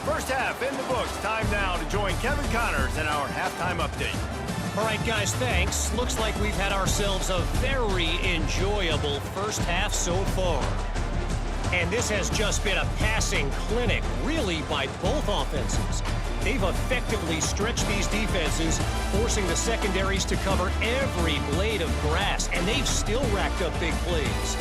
First half in the books. Time now to join Kevin Connors in our halftime update. All right, guys, thanks. Looks like we've had ourselves a very enjoyable first half so far. And this has just been a passing clinic, really, by both offenses. They've effectively stretched these defenses, forcing the secondaries to cover every blade of grass, and they've still racked up big plays.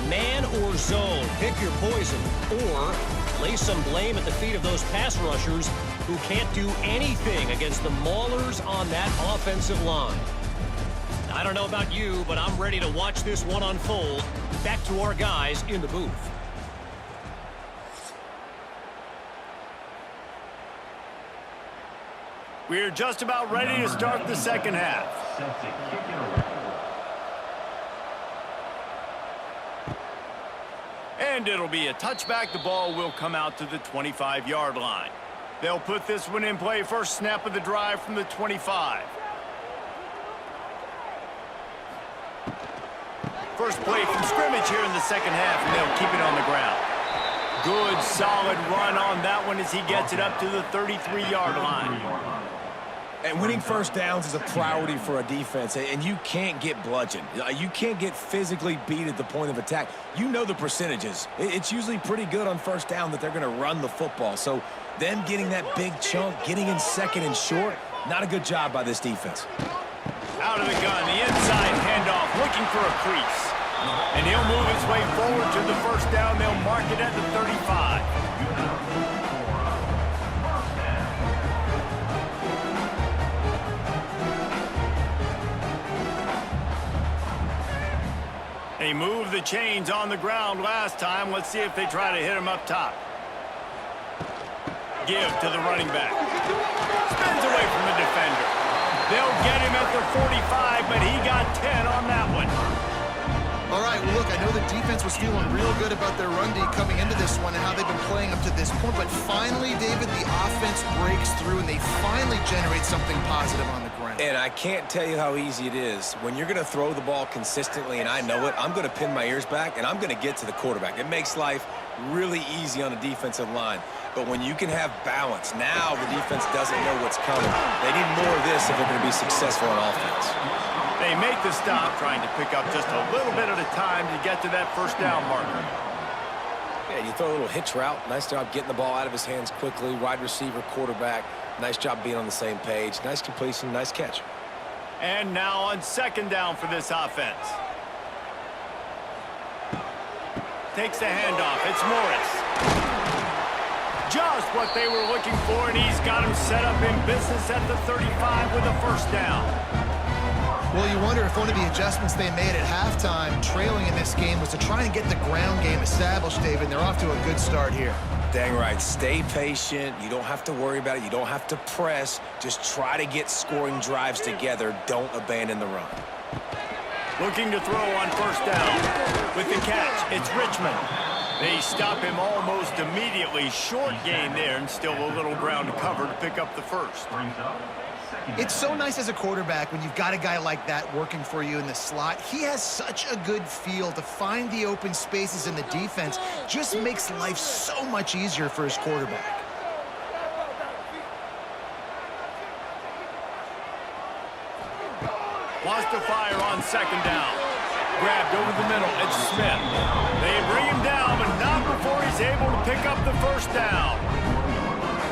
Man or zone, pick your poison, or lay some blame at the feet of those pass rushers who can't do anything against the maulers on that offensive line. I don't know about you, but I'm ready to watch this one unfold. Back to our guys in the booth. We're just about ready to start the second half. Set to kick it away. And it'll be a touchback. The ball will come out to the 25-yard line. They'll put this one in play. First snap of the drive from the 25. First play from scrimmage here in the second half, and they'll keep it on the ground. Good, solid run on that one as he gets it up to the 33-yard line. And winning first downs is a priority for a defense, and you can't get bludgeoned. You can't get physically beat at the point of attack. You know the percentages. It's usually pretty good on first down that they're going to run the football. So them getting that big chunk, getting in second and short, not a good job by this defense. Out of the gun, the inside handoff, looking for a crease. And he'll move his way forward to the first down. They'll mark it at the 35. They moved the chains on the ground last time. Let's see if they try to hit him up top. Give to the running back. Spins away from the defender. They'll get him at the 45, but he got 10 on that one. All right, well, look, I know the defense was feeling real good about their run D coming into this one and how they've been playing up to this point, but finally, David, the offense breaks through and they finally generate something positive on the ground. And I can't tell you how easy it is. When you're going to throw the ball consistently, and I know it, I'm going to pin my ears back, and I'm going to get to the quarterback. It makes life really easy on a defensive line. But when you can have balance, now the defense doesn't know what's coming. They need more of this if they're going to be successful on offense. They make the stop, trying to pick up just a little bit at a time to get to that first down marker. Yeah, you throw a little hitch route. Nice job getting the ball out of his hands quickly. Wide receiver, quarterback. Nice job being on the same page. Nice completion, nice catch. And now on second down for this offense. Takes the handoff. It's Morris. Just what they were looking for, and he's got him set up in business at the 35 with a first down. Well, you wonder if one of the adjustments they made at halftime, trailing in this game, was to try and get the ground game established, David, and they're off to a good start here. Dang right. Stay patient. You don't have to worry about it. You don't have to press. Just try to get scoring drives together. Don't abandon the run. Looking to throw on first down. With the catch, it's Richmond. They stop him almost immediately. Short gain there, and still a little ground to cover to pick up the first. It's so nice as a quarterback when you've got a guy like that working for you in the slot. He has such a good feel to find the open spaces in the defense. Just makes life so much easier for his quarterback. Wants to fire on second down. Grabbed over the middle. It's Smith. They bring him down, but not before he's able to pick up the first down.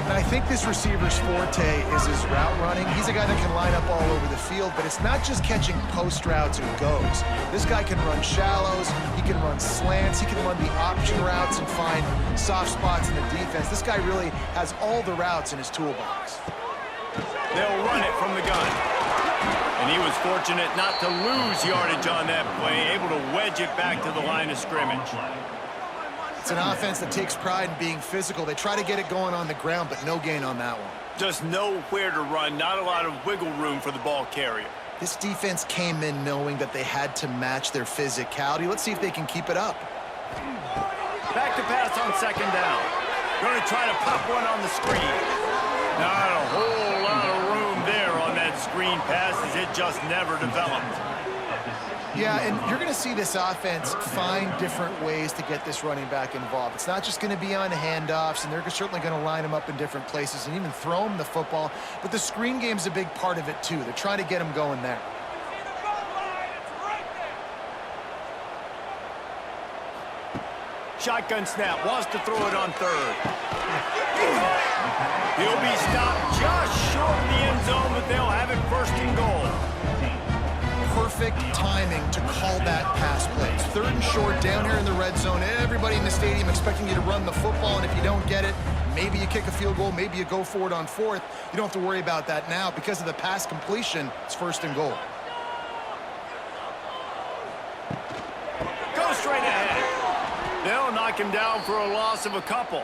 And I think this receiver's forte is his route running. He's a guy that can line up all over the field, but it's not just catching post routes and goes. This guy can run shallows, he can run slants, he can run the option routes and find soft spots in the defense. This guy really has all the routes in his toolbox. They'll run it from the gun. And he was fortunate not to lose yardage on that play, able to wedge it back to the line of scrimmage. It's an offense that takes pride in being physical. They try to get it going on the ground, but no gain on that one. Just nowhere to run, not a lot of wiggle room for the ball carrier. This defense came in knowing that they had to match their physicality. Let's see if they can keep it up. Back to pass on second down. Going to try to pop one on the screen. Not a whole lot of room there on that screen pass as it just never developed. Yeah, and you're going to see this offense find different ways to get this running back involved. It's not just going to be on handoffs, and they're certainly going to line him up in different places and even throw him the football. But the screen game's a big part of it, too. They're trying to get him going there. Shotgun snap, wants to throw it on third. He'll be stopped just short of the end zone, but they'll have it first and goal. Perfect timing to call that pass plays. Third and short down here in the red zone. Everybody in the stadium expecting you to run the football, and if you don't get it, maybe you kick a field goal, maybe you go for it on fourth. You don't have to worry about that now. Because of the pass completion, it's first and goal. Go straight ahead. They'll knock him down for a loss of a couple.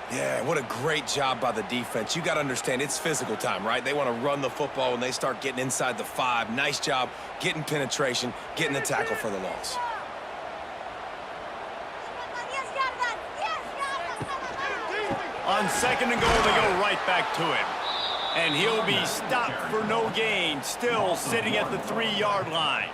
Yeah, what a great job by the defense. You got to understand, it's physical time, right? They want to run the football when they start getting inside the 5. Nice job getting penetration, getting the tackle for the loss. On second and goal, they go right back to him. And he'll be stopped for no gain, still sitting at the 3-yard line.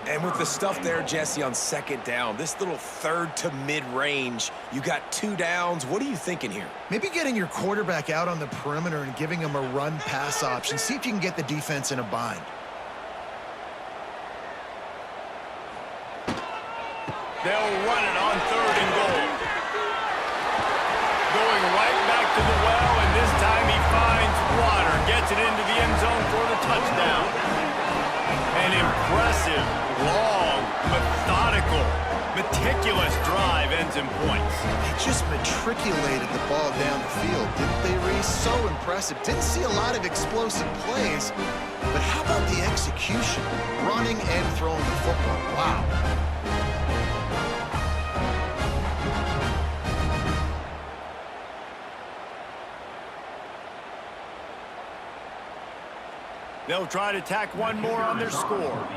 And with the stuff there, Jesse, on second down, this little third to mid-range, you got 2 downs. What are you thinking here? Maybe getting your quarterback out on the perimeter and giving him a run-pass option. See if you can get the defense in a bind. They'll run it on third and goal. Going right back to the well, and this time he finds water. Gets it into the end zone for the touchdown. An impressive, long, methodical, meticulous drive ends in points. They just matriculated the ball down the field, didn't they, Reese? So impressive. Didn't see a lot of explosive plays, but how about the execution? Running and throwing the football. Wow. They'll try to tack one more on their score.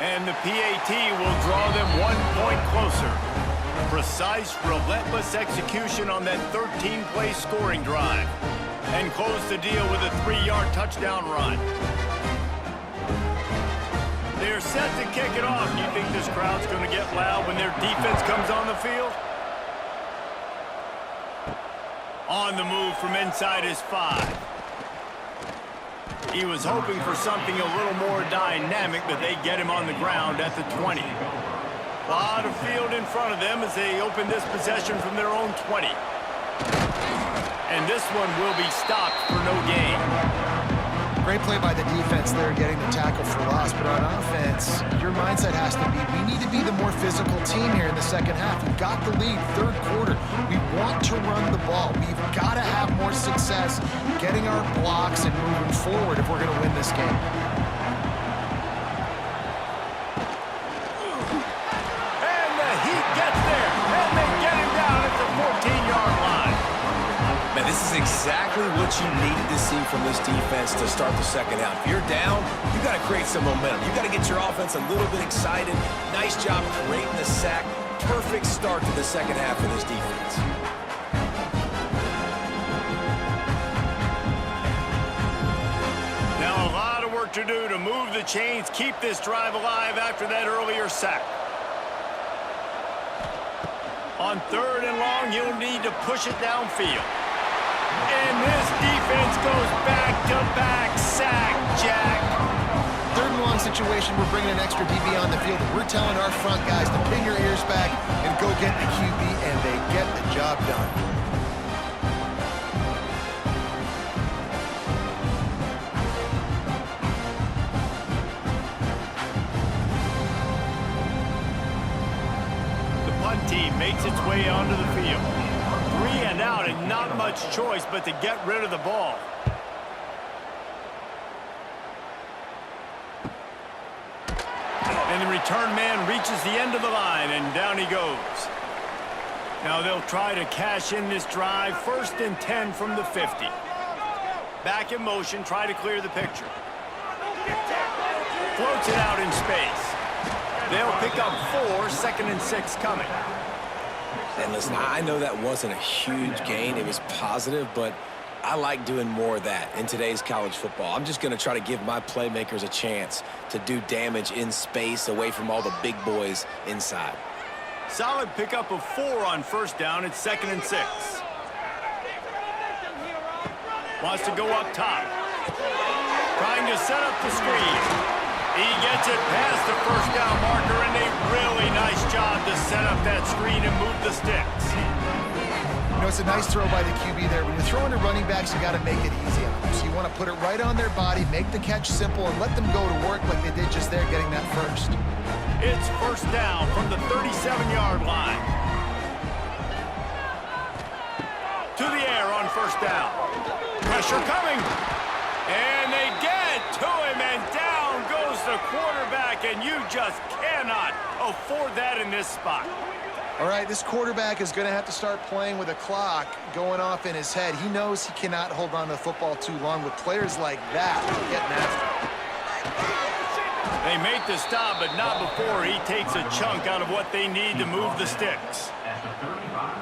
And the PAT will draw them 1 point closer. Precise, relentless execution on that 13-play scoring drive. And close the deal with a 3-yard touchdown run. They're set to kick it off. Do you think this crowd's going to get loud when their defense comes on the field? On the move from inside his 5. He was hoping for something a little more dynamic, but they get him on the ground at the 20. A lot of field in front of them as they open this possession from their own 20. And this one will be stopped for no gain. Great play by the defense there, getting the tackle for loss. But on offense, your mindset has to be, we need to be the more physical team here in the second half. We've got the lead, third quarter. We want to run the ball. We've got to have more success getting our blocks and moving forward if we're going to win this game. And the Heat gets there, and they get him down at the 14-yard line. Man, this is exactly what you needed to see from this defense to start the second half. If you're down, you got to create some momentum. You got to get your offense a little bit excited. Nice job creating the sack. Perfect start to the second half of this defense. Now a lot of work to do to move the chains, keep this drive alive after that earlier sack. On third and long, he'll need to push it downfield. And this defense goes back-to-back sack, Jack. Third and long situation, we're bringing an extra DB on the field. We're telling our front guys to pin your ears back and go get the QB, and they get the job done. Team makes its way onto the field. 3 and out, and not much choice but to get rid of the ball. And the return man reaches the end of the line, and down he goes. Now they'll try to cash in this drive. 1st and 10 from the 50. Back in motion, try to clear the picture. Floats it out in space. They'll pick up 4, 2nd and 6 coming. And listen, I know that wasn't a huge gain. It was positive, but I like doing more of that in today's college football. I'm just going to try to give my playmakers a chance to do damage in space away from all the big boys inside. Solid pickup of 4 on 1st down. It's 2nd and 6. Wants to go up top. Trying to set up the screen. He gets it past the 1st down marker, and a really nice job to set up that screen and move the sticks. You know, it's a nice throw by the QB there. When you're throwing to running backs, you got to make it easy on them. So you want to put it right on their body, make the catch simple, and let them go to work like they did just there, getting that first. It's 1st down from the 37-yard line. To the air on 1st down. Pressure coming. And they get to him, and down goes the quarterback, and you just cannot afford that in this spot. All right, this quarterback is going to have to start playing with a clock going off in his head. He knows he cannot hold on to the football too long with players like that getting after him. They make the stop, but not before he takes a chunk out of what they need to move the sticks.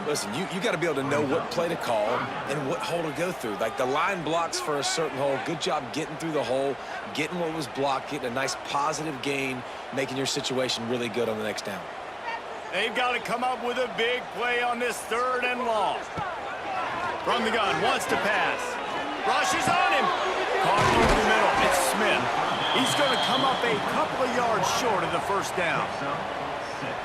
Listen, you got to be able to know what play to call and what hole to go through. Like the line blocks for a certain hole. Good job getting through the hole, getting what was blocked, getting a nice positive gain, making your situation really good on the next down. They've got to come up with a big play on this 3rd and long. From the gun, wants to pass. Rush is on him. Caught through the middle. It's Smith. He's going to come up a couple of yards short of the 1st down.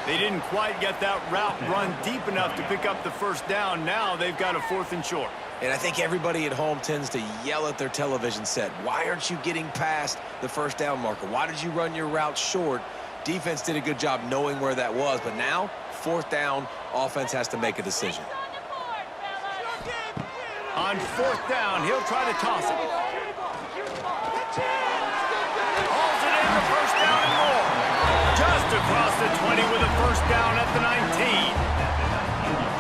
They didn't quite get that route run deep enough to pick up the 1st down. Now they've got a 4th and short. And I think everybody at home tends to yell at their television set. Why aren't you getting past the 1st down marker? Why did you run your route short? Defense did a good job knowing where that was, but now 4th down, offense has to make a decision. On 4th down, he'll try to toss it. Hauls it in for 1st down and more. Just across the 20 with a 1st down at the 19.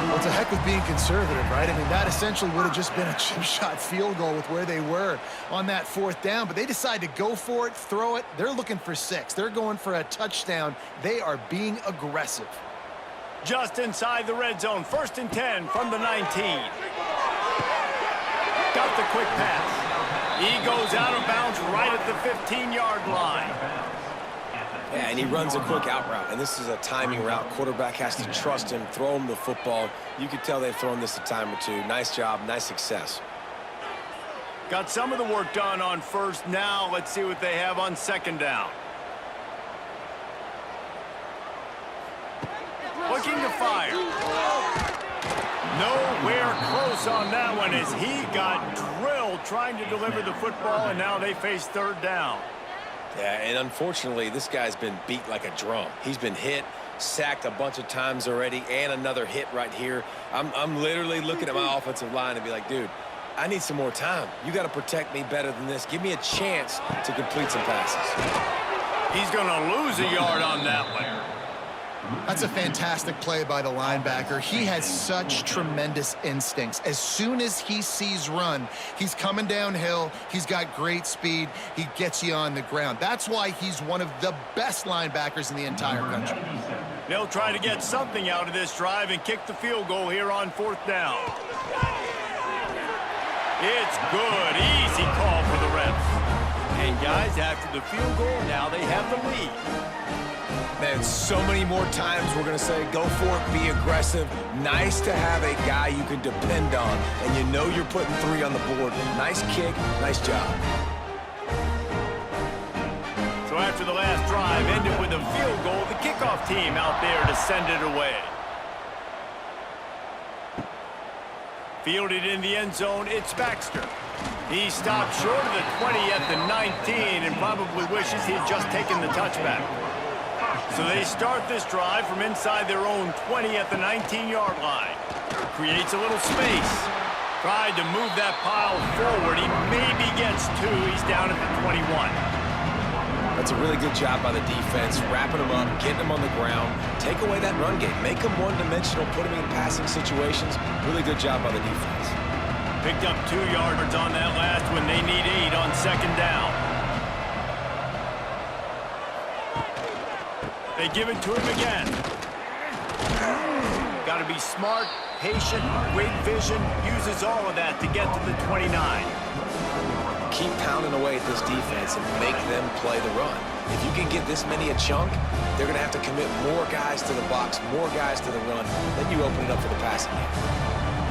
Well, it's a heck of being conservative, right? I mean, that essentially would have just been a chip shot field goal with where they were on that 4th down, but they decide to go for it, throw it. They're looking for 6. They're going for a touchdown. They are being aggressive. Just inside the red zone, 1st and 10 from the 19. Got the quick pass. He goes out of bounds right at the 15-yard line. Yeah, and he runs a quick out route, and this is a timing route. Quarterback has to trust him, throw him the football. You can tell they've thrown this a time or two. Nice job, nice success. Got some of the work done on 1st. Now let's see what they have on 2nd down. Looking to fire. Nowhere close on that one as he got drilled trying to deliver the football, and now they face 3rd down. Yeah, and unfortunately, this guy's been beat like a drum. He's been hit, sacked a bunch of times already, and another hit right here. I'm literally looking at my offensive line and be like, dude, I need some more time. You got to protect me better than this. Give me a chance to complete some passes. He's going to lose a yard on that one. That's a fantastic play by the linebacker. He has such tremendous instincts. As soon as he sees run, he's coming downhill. He's got great speed. He gets you on the ground. That's why he's one of the best linebackers in the entire country. They'll try to get something out of this drive and kick the field goal here on 4th down. It's good. Easy call for the refs. And guys, after the field goal, now they have the lead. Man, so many more times we're going to say, go for it, be aggressive. Nice to have a guy you can depend on, and you know you're putting 3 on the board. Nice kick, nice job. So after the last drive ended with a field goal, the kickoff team out there to send it away. Fielded in the end zone, it's Baxter. He stopped short of the 20 at the 19 and probably wishes he had just taken the touchback. So they start this drive from inside their own 20 at the 19-yard line. Creates a little space. Tried to move that pile forward. He maybe gets 2. He's down at the 21. It's a really good job by the defense, wrapping them up, getting them on the ground, take away that run game, make them one-dimensional, put them in passing situations. Really good job by the defense. Picked up 2 yards on that last one. They need 8 on second down. They give it to him again. Got to be smart, patient, great vision. Uses all of that to get to the 29. Keep pounding away at this defense and make them play the run. If you can get this many a chunk, they're going to have to commit more guys to the box, more guys to the run. Then you open it up for the passing game.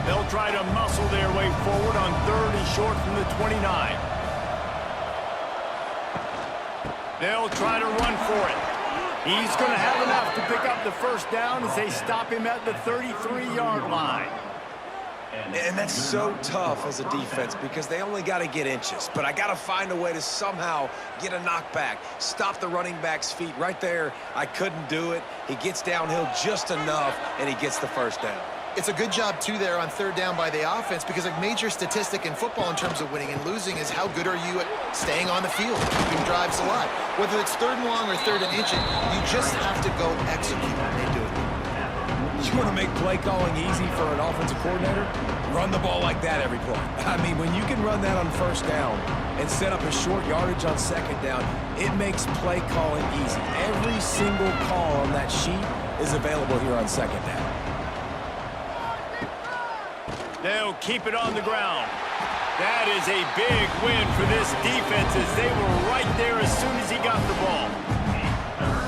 They'll try to muscle their way forward on 3rd and short from the 29. They'll try to run for it. He's going to have enough to pick up the first down as they stop him at the 33-yard line. And that's so tough as a defense because they only got to get inches. But I got to find a way to somehow get a knockback, stop the running back's feet. Right there, I couldn't do it. He gets downhill just enough, and he gets the first down. It's a good job, too, there on 3rd down by the offense because a major statistic in football in terms of winning and losing is how good are you at staying on the field, keeping drives alive. Whether it's 3rd and long or 3rd and inching, you just have to go execute, and they do it. You want to make play calling easy for an offensive coordinator? Run the ball like that every play. I mean, when you can run that on 1st down and set up a short yardage on 2nd down, it makes play calling easy. Every single call on that sheet is available here on 2nd down. They'll keep it on the ground. That is a big win for this defense as they were right there as soon as he got the ball.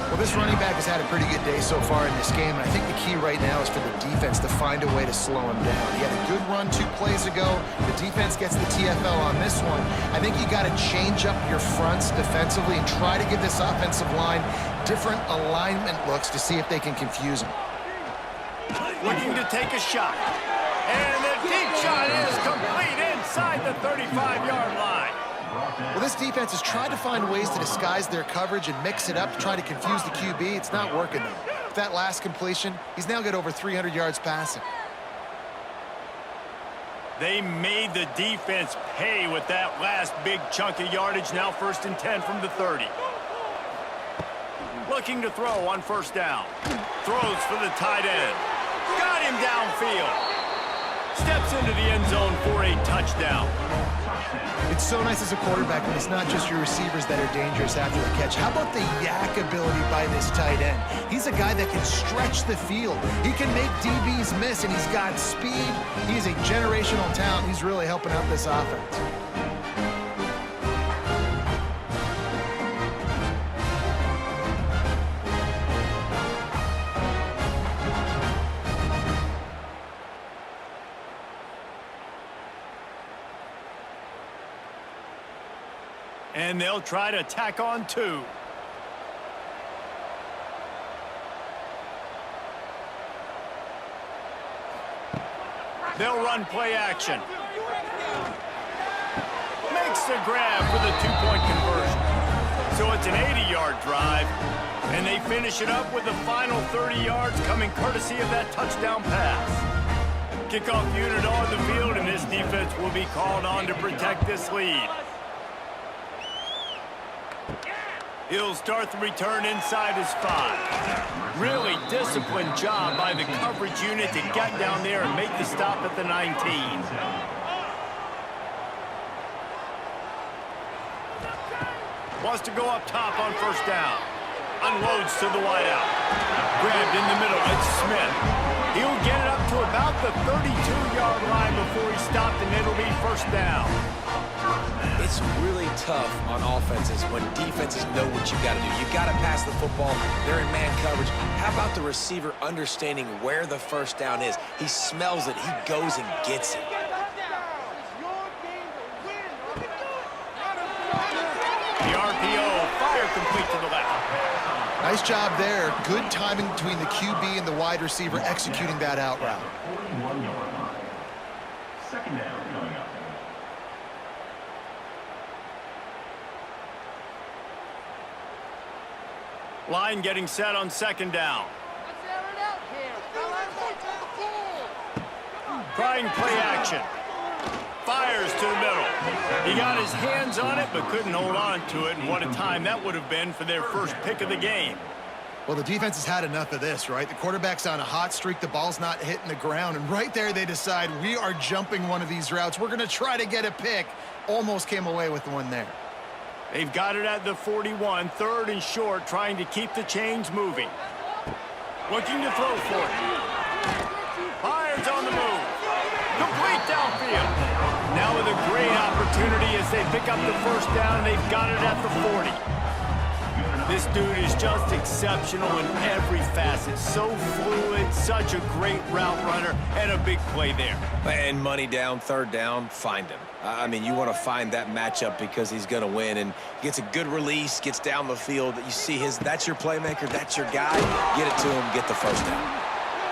Well, this running back has had a pretty good day so far in this game, and I think the key right now is for the defense to find a way to slow him down. He had a good run 2 plays ago. The defense gets the TFL on this one. I think you got to change up your fronts defensively and try to give this offensive line different alignment looks to see if they can confuse him. Looking to take a shot. And the deep shot is complete inside the 35-yard line. Well, this defense has tried to find ways to disguise their coverage and mix it up to try to confuse the QB. It's not working, though. With that last completion, he's now got over 300 yards passing. They made the defense pay with that last big chunk of yardage. Now 1st and 10 from the 30. Looking to throw on 1st down. Throws for the tight end. Got him downfield. Steps into the end zone for a touchdown. It's so nice as a quarterback when it's not just your receivers that are dangerous after the catch. How about the yak ability by this tight end? He's a guy that can stretch the field. He can make DBs miss, and he's got speed. He's a generational talent. He's really helping out this offense. And they'll try to tack on 2. They'll run play action. Makes the grab for the 2-point conversion. So it's an 80-yard drive, and they finish it up with the final 30 yards coming courtesy of that touchdown pass. Kickoff unit on the field, and this defense will be called on to protect this lead. He'll start the return inside his 5. Really disciplined job by the coverage unit to get down there and make the stop at the 19. Wants to go up top on 1st down. Unloads to the wideout. Grabbed in the middle. It's Smith. He'll get it up to about the 32-yard line before he's stopped, and it'll be 1st down. It's really tough on offenses when defenses know what you got to do. You got to pass the football. They're in man coverage. How about the receiver understanding where the 1st down is? He smells it. He goes and gets it. The RPO, fire complete to the left. Nice job there. Good timing between the QB and the wide receiver executing that out route. 41-yard line. 2nd down coming up. Line getting set on 2nd down. Trying play action. fires to the middle. He got his hands on it, but couldn't hold on to it, and what a time that would have been for their first pick of the game. Well, the defense has had enough of this, right? The quarterback's on a hot streak. The ball's not hitting the ground. And right there, they decide, we are jumping one of these routes. We're going to try to get a pick. Almost came away with one there. They've got it at the 41, 3rd and short, trying to keep the chains moving. Looking to throw for it. Fires on the move. Complete downfield. Now with a great opportunity as they pick up the first down. They've got it at the 40. This dude is just exceptional in every facet. So fluid, such a great route runner, and a big play there. And money down, 3rd down, find him. I mean, you want to find that matchup because he's going to win, and gets a good release, gets down the field. You see that's your playmaker, that's your guy. Get it to him, get the first down.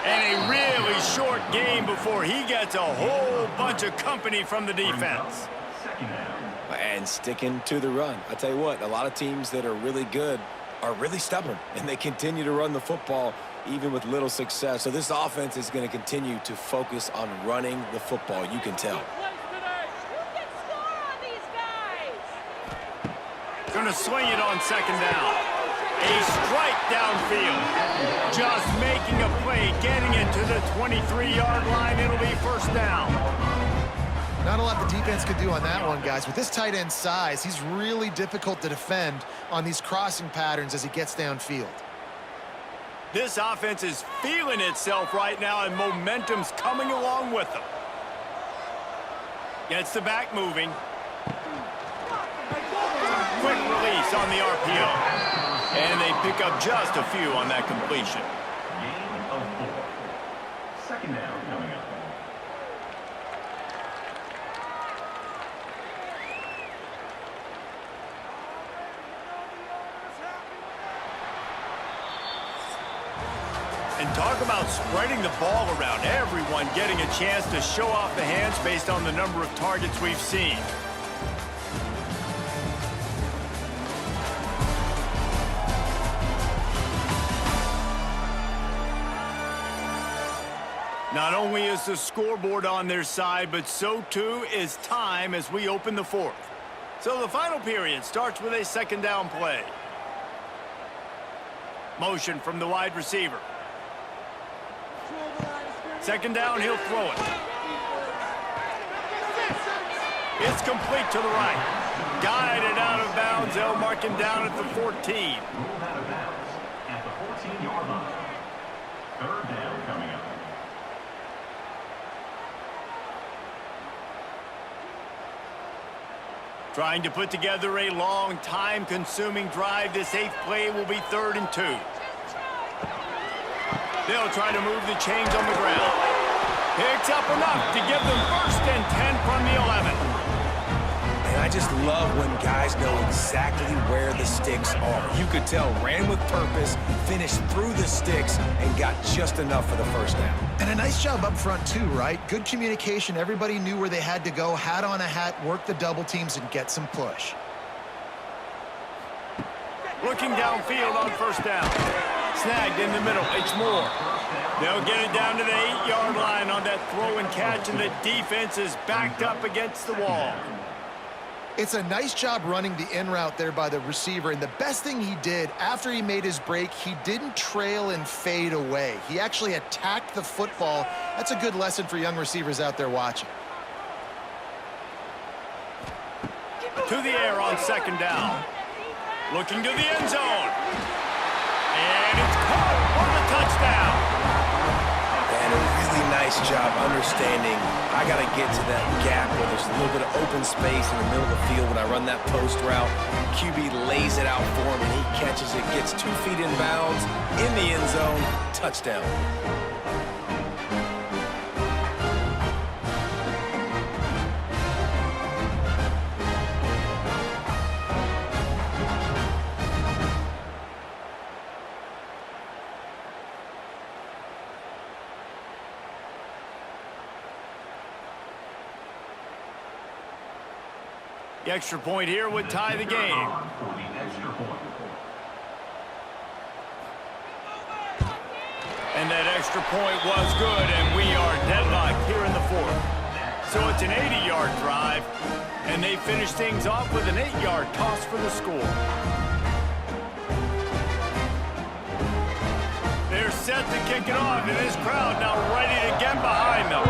And a really short game before he gets a whole bunch of company from the defense. And sticking to the run. I tell you what, a lot of teams that are really good are really stubborn, and they continue to run the football even with little success. So this offense is going to continue to focus on running the football. You can tell. Going to swing it on 2nd down. A strike downfield. Just making a play, getting it to the 23-yard line. It'll be 1st down. Not a lot the defense could do on that one, guys. With this tight end size, he's really difficult to defend on these crossing patterns as he gets downfield. This offense is feeling itself right now, and momentum's coming along with them. Gets the back moving. Quick release on the RPO. And they pick up just a few on that completion. Gain of 4. 2nd down coming up. And talk about spreading the ball around. Everyone getting a chance to show off the hands based on the number of targets we've seen. Not only is the scoreboard on their side, but so too is time as we open the 4th. So the final period starts with a 2nd down play. Motion from the wide receiver. 2nd down, he'll throw it. It's complete to the right. Guided out of bounds. They'll mark him down at the 14. Ruled out of bounds at the 14-yard line. 3rd down coming up. Trying to put together a long, time-consuming drive. This 8th play will be 3rd and 2. They'll try to move the chains on the ground. Picks up enough to give them 1st and 10 from the 11. And I just love when guys know exactly where the sticks are. You could tell, ran with purpose, finished through the sticks, and got just enough for the 1st down. And a nice job up front, too, right? Good communication. Everybody knew where they had to go. Hat on a hat, work the double teams, and get some push. Looking downfield on 1st down. Snagged in the middle. It's Moore. They'll get it down to the 8-yard line on that throw and catch, and the defense is backed up against the wall. It's a nice job running the in route there by the receiver, and the best thing he did after he made his break, he didn't trail and fade away. He actually attacked the football. That's a good lesson for young receivers out there watching. To the air on 2nd down. Looking to the end zone. And it's caught for the touchdown. And a really nice job understanding I got to get to that gap where there's a little bit of open space in the middle of the field when I run that post route. QB lays it out for him, and he catches it, gets 2 feet in bounds, in the end zone, touchdown. The extra point here would tie the game. For the extra point. And that extra point was good, and we are deadlocked here in the 4th. So it's an 80-yard drive, and they finish things off with an 8-yard toss for the score. They're set to kick it off, and this crowd now ready to get behind them.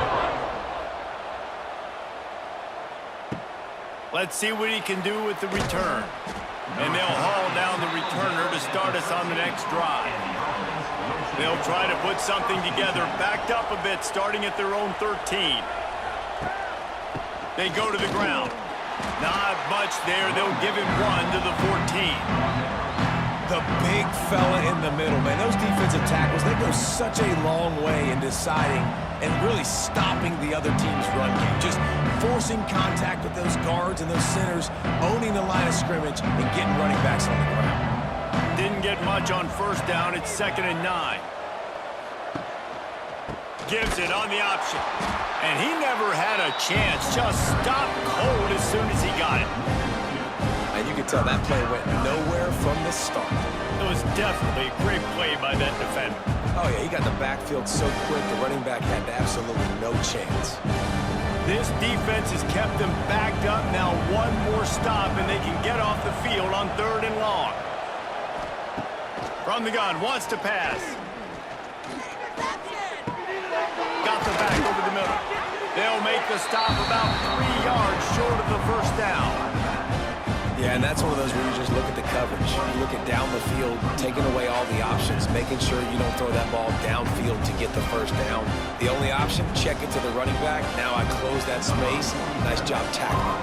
Let's see what he can do with the return. And they'll haul down the returner to start us on the next drive. They'll try to put something together, backed up a bit, starting at their own 13. They go to the ground. Not much there. They'll give him one to the 14. The big fella in the middle, man. Those defensive tackles, they go such a long way in deciding and really stopping the other team's run game. Just forcing contact with those guards and those centers, owning the line of scrimmage, and getting running backs on the ground. Didn't get much on first down. It's 2nd and 9. Gives it on the option. And he never had a chance. Just stopped cold as soon as he got it. And you can tell that play went nowhere from the start. It was definitely a great play by that defender. Oh, yeah, he got the backfield so quick, the running back had absolutely no chance. This defense has kept them backed up. Now one more stop, and they can get off the field on 3rd and long. From the gun, wants to pass. Got the back over the middle. They'll make the stop about 3 yards short of the first down. Yeah, and that's one of those where you just look at the coverage. You look at down the field, taking away all the options, making sure you don't throw that ball downfield to get the first down. The only option, check it to the running back. Now I close that space. Nice job tackling.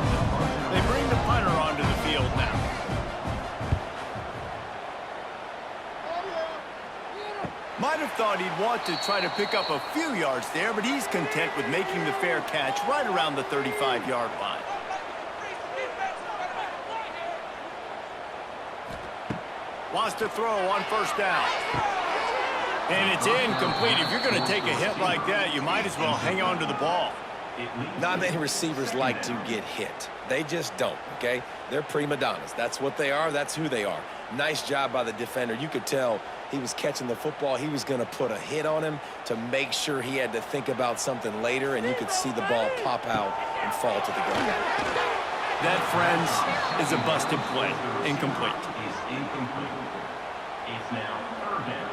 They bring the punter onto the field now. Might have thought he'd want to try to pick up a few yards there, but he's content with making the fair catch right around the 35-yard line. Wants to throw on first down. And it's incomplete. If you're going to take a hit like that, you might as well hang on to the ball. Not many receivers like to get hit. They just don't, okay? They're prima donnas. That's what they are. That's who they are. Nice job by the defender. You could tell he was catching the football. He was going to put a hit on him to make sure he had to think about something later, and you could see the ball pop out and fall to the ground. That, friends, is a busted play. Incomplete. Is incomplete. It's now 3rd down.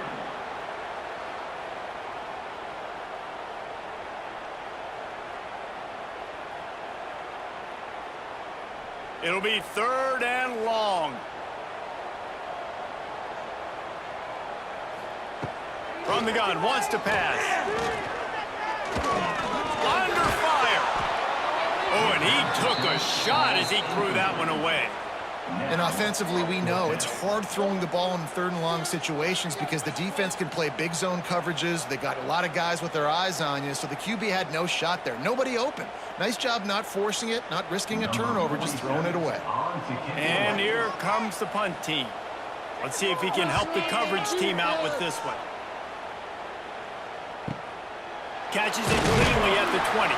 It'll be 3rd and long. From the gun, wants to pass. Under fire. Oh, and he took a shot as he threw that one away. And offensively, we know it's hard throwing the ball in 3rd and long situations because the defense can play big zone coverages. They got a lot of guys with their eyes on you, so the QB had no shot there. Nobody open. Nice job not forcing it, not risking a turnover, just throwing it away. And here comes the punt team. Let's see if he can help the coverage team out with this one. Catches it cleanly at the 20.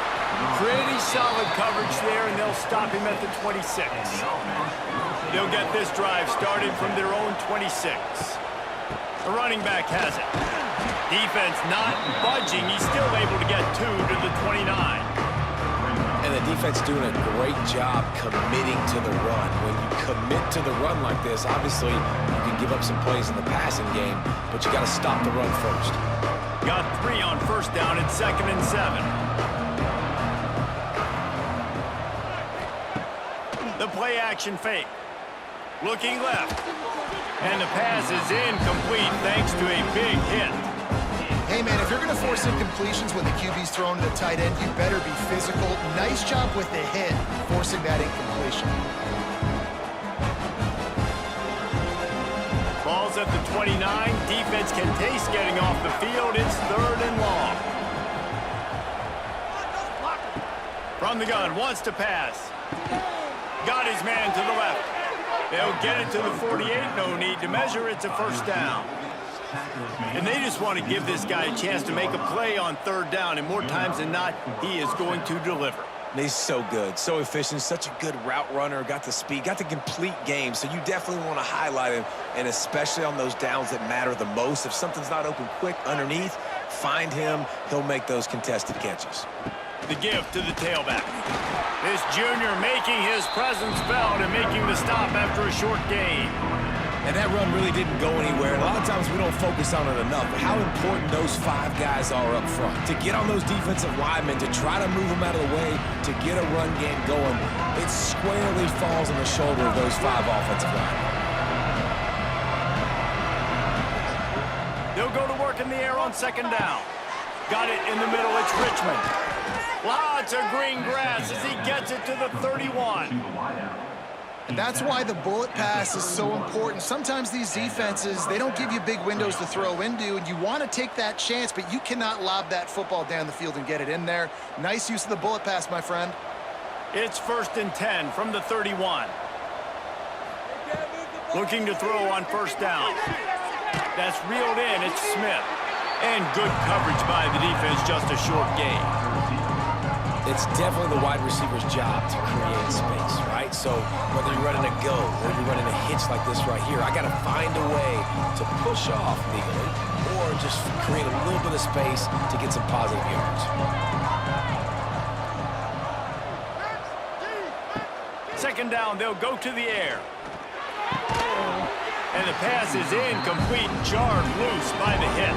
Pretty solid coverage there, and they'll stop him at the 26. They'll get this drive started from their own 26. The running back has it. Defense not budging. He's still able to get 2 to the 29. And the defense doing a great job committing to the run. When you commit to the run like this, obviously you can give up some plays in the passing game, but you got to stop the run first. Got 3 on first down and 2nd and 7. The play action fake. Looking left. And the pass is incomplete thanks to a big hit. Hey, man, if you're going to force incompletions when the QB's thrown to the tight end, you better be physical. Nice job with the hit, forcing that incompletion. Ball's at the 29. Defense can taste getting off the field. It's 3rd and long. From the gun, wants to pass. Got his man to the left. They'll get it to the 48. No need to measure. It's a first down. And they just want to give this guy a chance to make a play on 3rd down. And more times than not, he is going to deliver. He's so good, so efficient, such a good route runner, got the speed, got the complete game. So you definitely want to highlight him, and especially on those downs that matter the most. If something's not open quick underneath, find him. He'll make those contested catches. The give to the tailback. This junior making his presence felt and making the stop after a short gain. And that run really didn't go anywhere. A lot of times we don't focus on it enough, but how important those 5 guys are up front. To get on those defensive linemen, to try to move them out of the way, to get a run game going, it squarely falls on the shoulder of those 5 offensive linemen. They'll go to work in the air on second down. Got it in the middle, it's Richmond. Lots of green grass as he gets it to the 31. And that's why the bullet pass is so important. Sometimes these defenses, they don't give you big windows to throw into, and you want to take that chance, but you cannot lob that football down the field and get it in there. Nice use of the bullet pass, my friend. It's 1st and 10 from the 31. Looking to throw on first down. That's reeled in, it's Smith. And good coverage by the defense, just a short gain. It's definitely the wide receiver's job to create space, right? So whether you're running a go or you're running a hitch like this right here, I got to find a way to push off legally or just create a little bit of space to get some positive yards. Second down, they'll go to the air. And the pass is incomplete, jarred loose by the hit.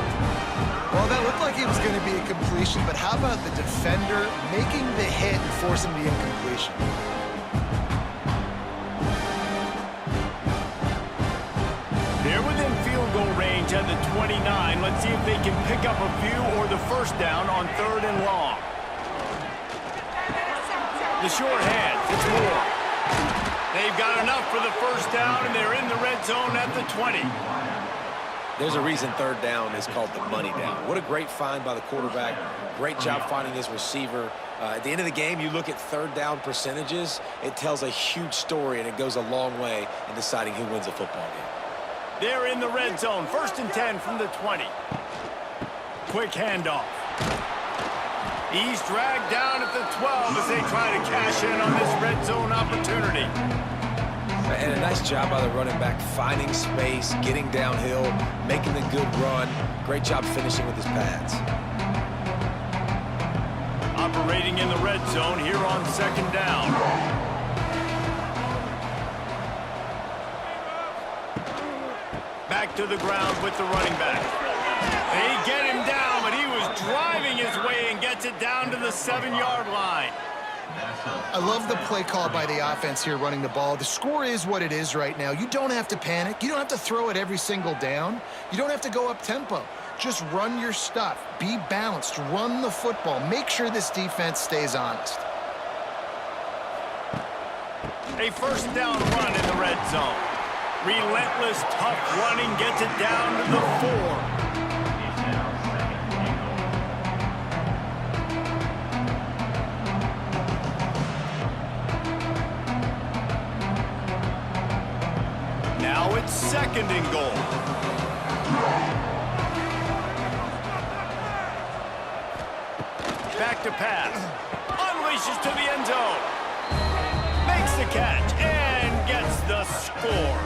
Well, that looked like it was going to be a completion, but how about the defender making the hit and forcing the incompletion? They're within field goal range at the 29. Let's see if they can pick up a few or the first down on 3rd and long. The short hand, it's Moore. They've got enough for the first down, and they're in the red zone at the 20. There's a reason 3rd down is called the money down. What a great find by the quarterback. Great job finding his receiver. At the end of the game, you look at 3rd down percentages. It tells a huge story, and it goes a long way in deciding who wins a football game. They're in the red zone. 1st and 10 from the 20. Quick handoff. He's dragged down at the 12 as they try to cash in on this red zone opportunity. And a nice job by the running back, finding space, getting downhill, making a good run. Great job finishing with his pads. Operating in the red zone here on 2nd down. Back to the ground with the running back. They get him down, but he was driving his way and gets it down to the 7-yard line. I love the play call by the offense here running the ball. The score is what it is right now. You don't have to panic. You don't have to throw it every single down. You don't have to go up tempo. Just run your stuff. Be balanced. Run the football. Make sure this defense stays honest. A first down run in the red zone. Relentless, tough running gets it down to the 4. Now it's 2nd and goal. Back to pass. Unleashes to the end zone. Makes the catch and gets the score.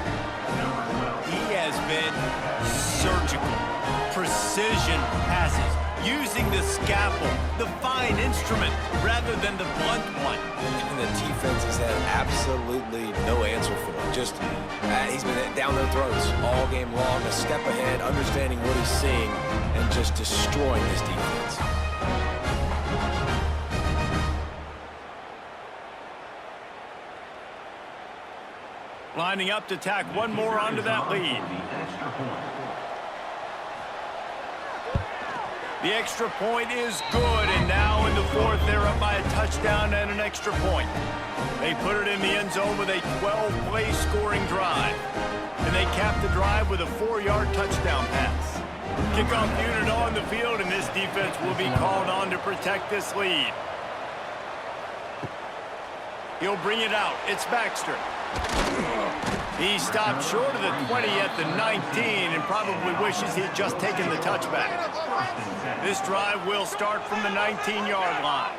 He has been surgical. Precision passes. Using the scalpel, the fine instrument, rather than the blunt one. And the defense has had absolutely no answer for him. Just, he's been down their throats all game long, a step ahead, understanding what he's seeing, and just destroying this defense. Lining up to tack one more onto that lead. The extra point is good, and now in the 4th, they're up by a touchdown and an extra point. They put it in the end zone with a 12-play scoring drive. And they cap the drive with a 4-yard touchdown pass. Kickoff unit on the field, and this defense will be called on to protect this lead. He'll bring it out. It's Baxter. He stopped short of the 20 at the 19 and probably wishes he'd just taken the touchback. This drive will start from the 19-yard line.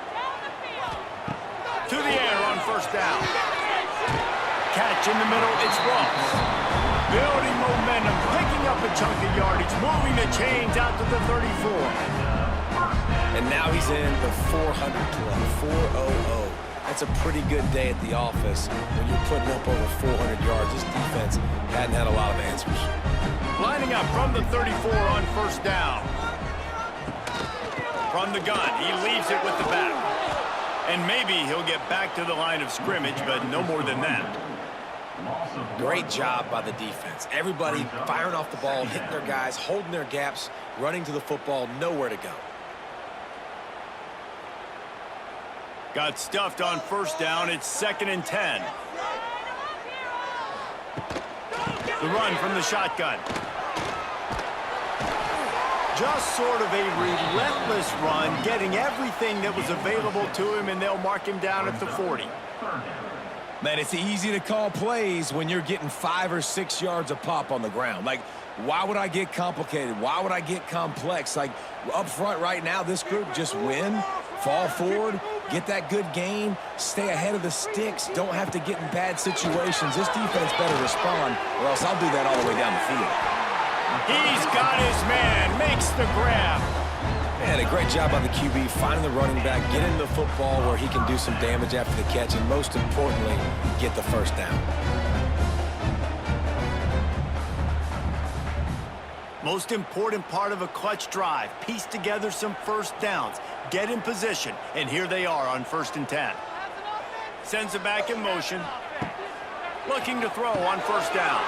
To the air on first down. Catch in the middle, it's Ross. Building momentum, picking up a chunk of yardage, moving the chains out to the 34. And now he's in the 400 club, 400. That's a pretty good day at the office when you're putting up over 400 yards. This defense hadn't had a lot of answers. Lining up from the 34 on first down. From the gun, he leaves it with the back. And maybe he'll get back to the line of scrimmage, but no more than that. Great job by the defense. Everybody firing off the ball, hitting their guys, holding their gaps, running to the football, nowhere to go. Got stuffed on first down. It's 2nd and 10. The run from the shotgun. Just sort of a relentless run, getting everything that was available to him, and they'll mark him down at the 40. Man, it's easy to call plays when you're getting 5 or 6 yards a pop on the ground. Like, why would I get complicated? Why would I get complex? Like, up front right now, this group just win, fall forward, get that good gain, stay ahead of the sticks, don't have to get in bad situations. This defense better respond, or else I'll do that all the way down the field. He's got his man, makes the grab. Man, a great job by the QB finding the running back, getting the football where he can do some damage after the catch, and most importantly, get the first down. Most important part of a clutch drive, piece together some first downs, get in position, and here they are on 1st and 10. Sends it back in motion. Looking to throw on first down.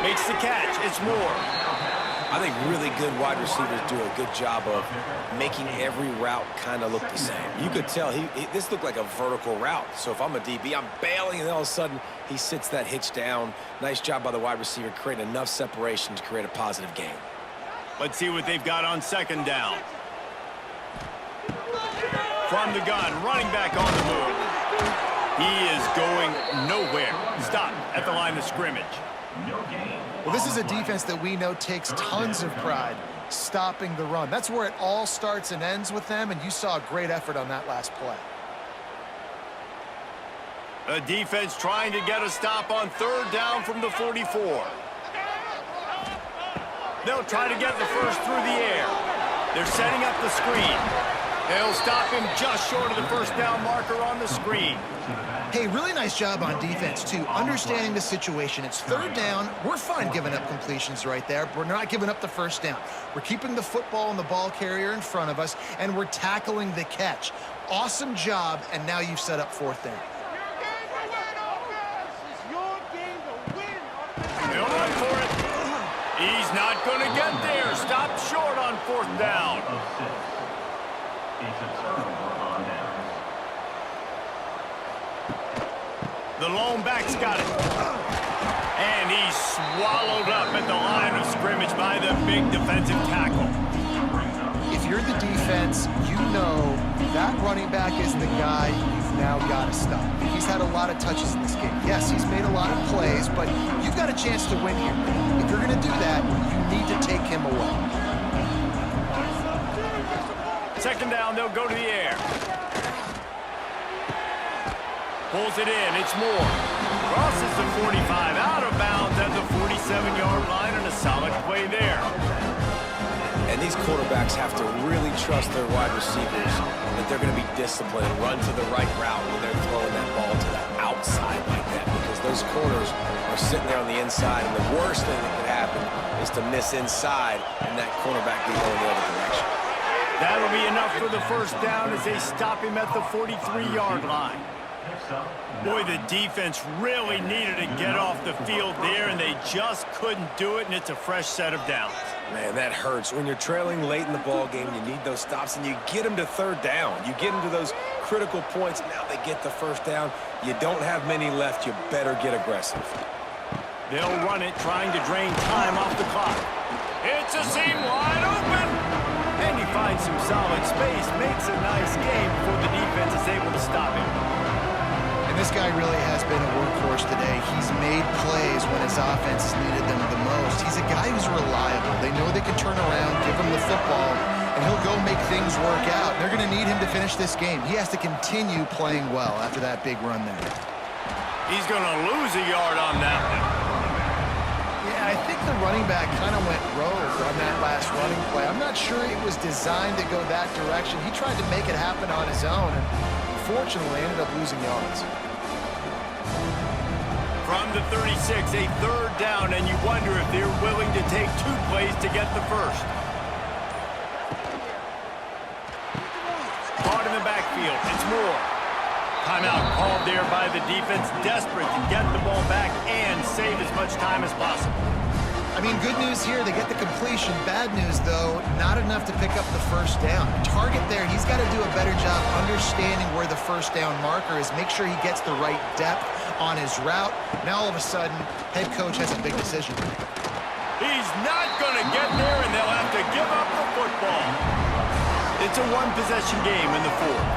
Makes the catch. It's Moore. I think really good wide receivers do a good job of making every route kind of look the same. You could tell this looked like a vertical route. So if I'm a DB, I'm bailing, and all of a sudden he sits that hitch down. Nice job by the wide receiver, creating enough separation to create a positive gain. Let's see what they've got on 2nd down. From the gun, running back on the move. He is going nowhere. Stop at the line of scrimmage. Well, this is a defense that we know takes tons of pride stopping the run. That's where it all starts and ends with them, and you saw a great effort on that last play. The defense trying to get a stop on 3rd down from the 44. They'll try to get the first through the air. They're setting up the screen. They'll stop him just short of the first down marker on the screen. Hey, really nice job on defense, too, understanding the situation. It's 3rd down. We're fine giving up completions right there, but we're not giving up the first down. We're keeping the football and the ball carrier in front of us, and we're tackling the catch. Awesome job, and now you've set up 4th down. They'll run for it. He's not going to get there. Stop short on 4th down. The lone back's got it. And he's swallowed up at the line of scrimmage by the big defensive tackle. If you're the defense, you know that running back is the guy you've now got to stop. He's had a lot of touches in this game. Yes, he's made a lot of plays, but you've got a chance to win here. If you're going to do that, you need to take him away. 2nd down, they'll go to the air. Pulls it in, it's Moore. Crosses the 45, out of bounds at the 47-yard line, and a solid play there. And these quarterbacks have to really trust their wide receivers that they're going to be disciplined and run to the right route when they're throwing that ball to the outside like that, because those corners are sitting there on the inside, and the worst thing that could happen is to miss inside and that cornerback be going the other direction. That'll be enough for the first down as they stop him at the 43-yard line. Boy, the defense really needed to get off the field there, and they just couldn't do it, and it's a fresh set of downs. Man, that hurts. When you're trailing late in the ball game, you need those stops, and you get them to 3rd down. You get them to those critical points. Now they get the first down. You don't have many left. You better get aggressive. They'll run it, trying to drain time off the clock. It's a seam wide open. And he finds some solid space, makes a nice game before the defense is able to stop him. And this guy really has been a workhorse today. He's made plays when his offense has needed them the most. He's a guy who's reliable. They know they can turn around, give him the football, and he'll go make things work out. They're going to need him to finish this game. He has to continue playing well after that big run there. He's going to lose a yard on that one. Yeah, I think the running running back kind of went rogue on that last running play. I'm not sure it was designed to go that direction. He tried to make it happen on his own, and unfortunately ended up losing yards. From the 36, a third down, and you wonder if they're willing to take 2 plays to get the first. Caught in the backfield. It's Moore. Timeout called there by the defense, desperate to get the ball back and save as much time as possible. I mean, good news here, they get the completion. Bad news, though, not enough to pick up the first down. Target there, he's got to do a better job understanding where the first down marker is, make sure he gets the right depth on his route. Now, all of a sudden, head coach has a big decision to make. He's not going to get there, and they'll have to give up the football. It's a one-possession game in the fourth.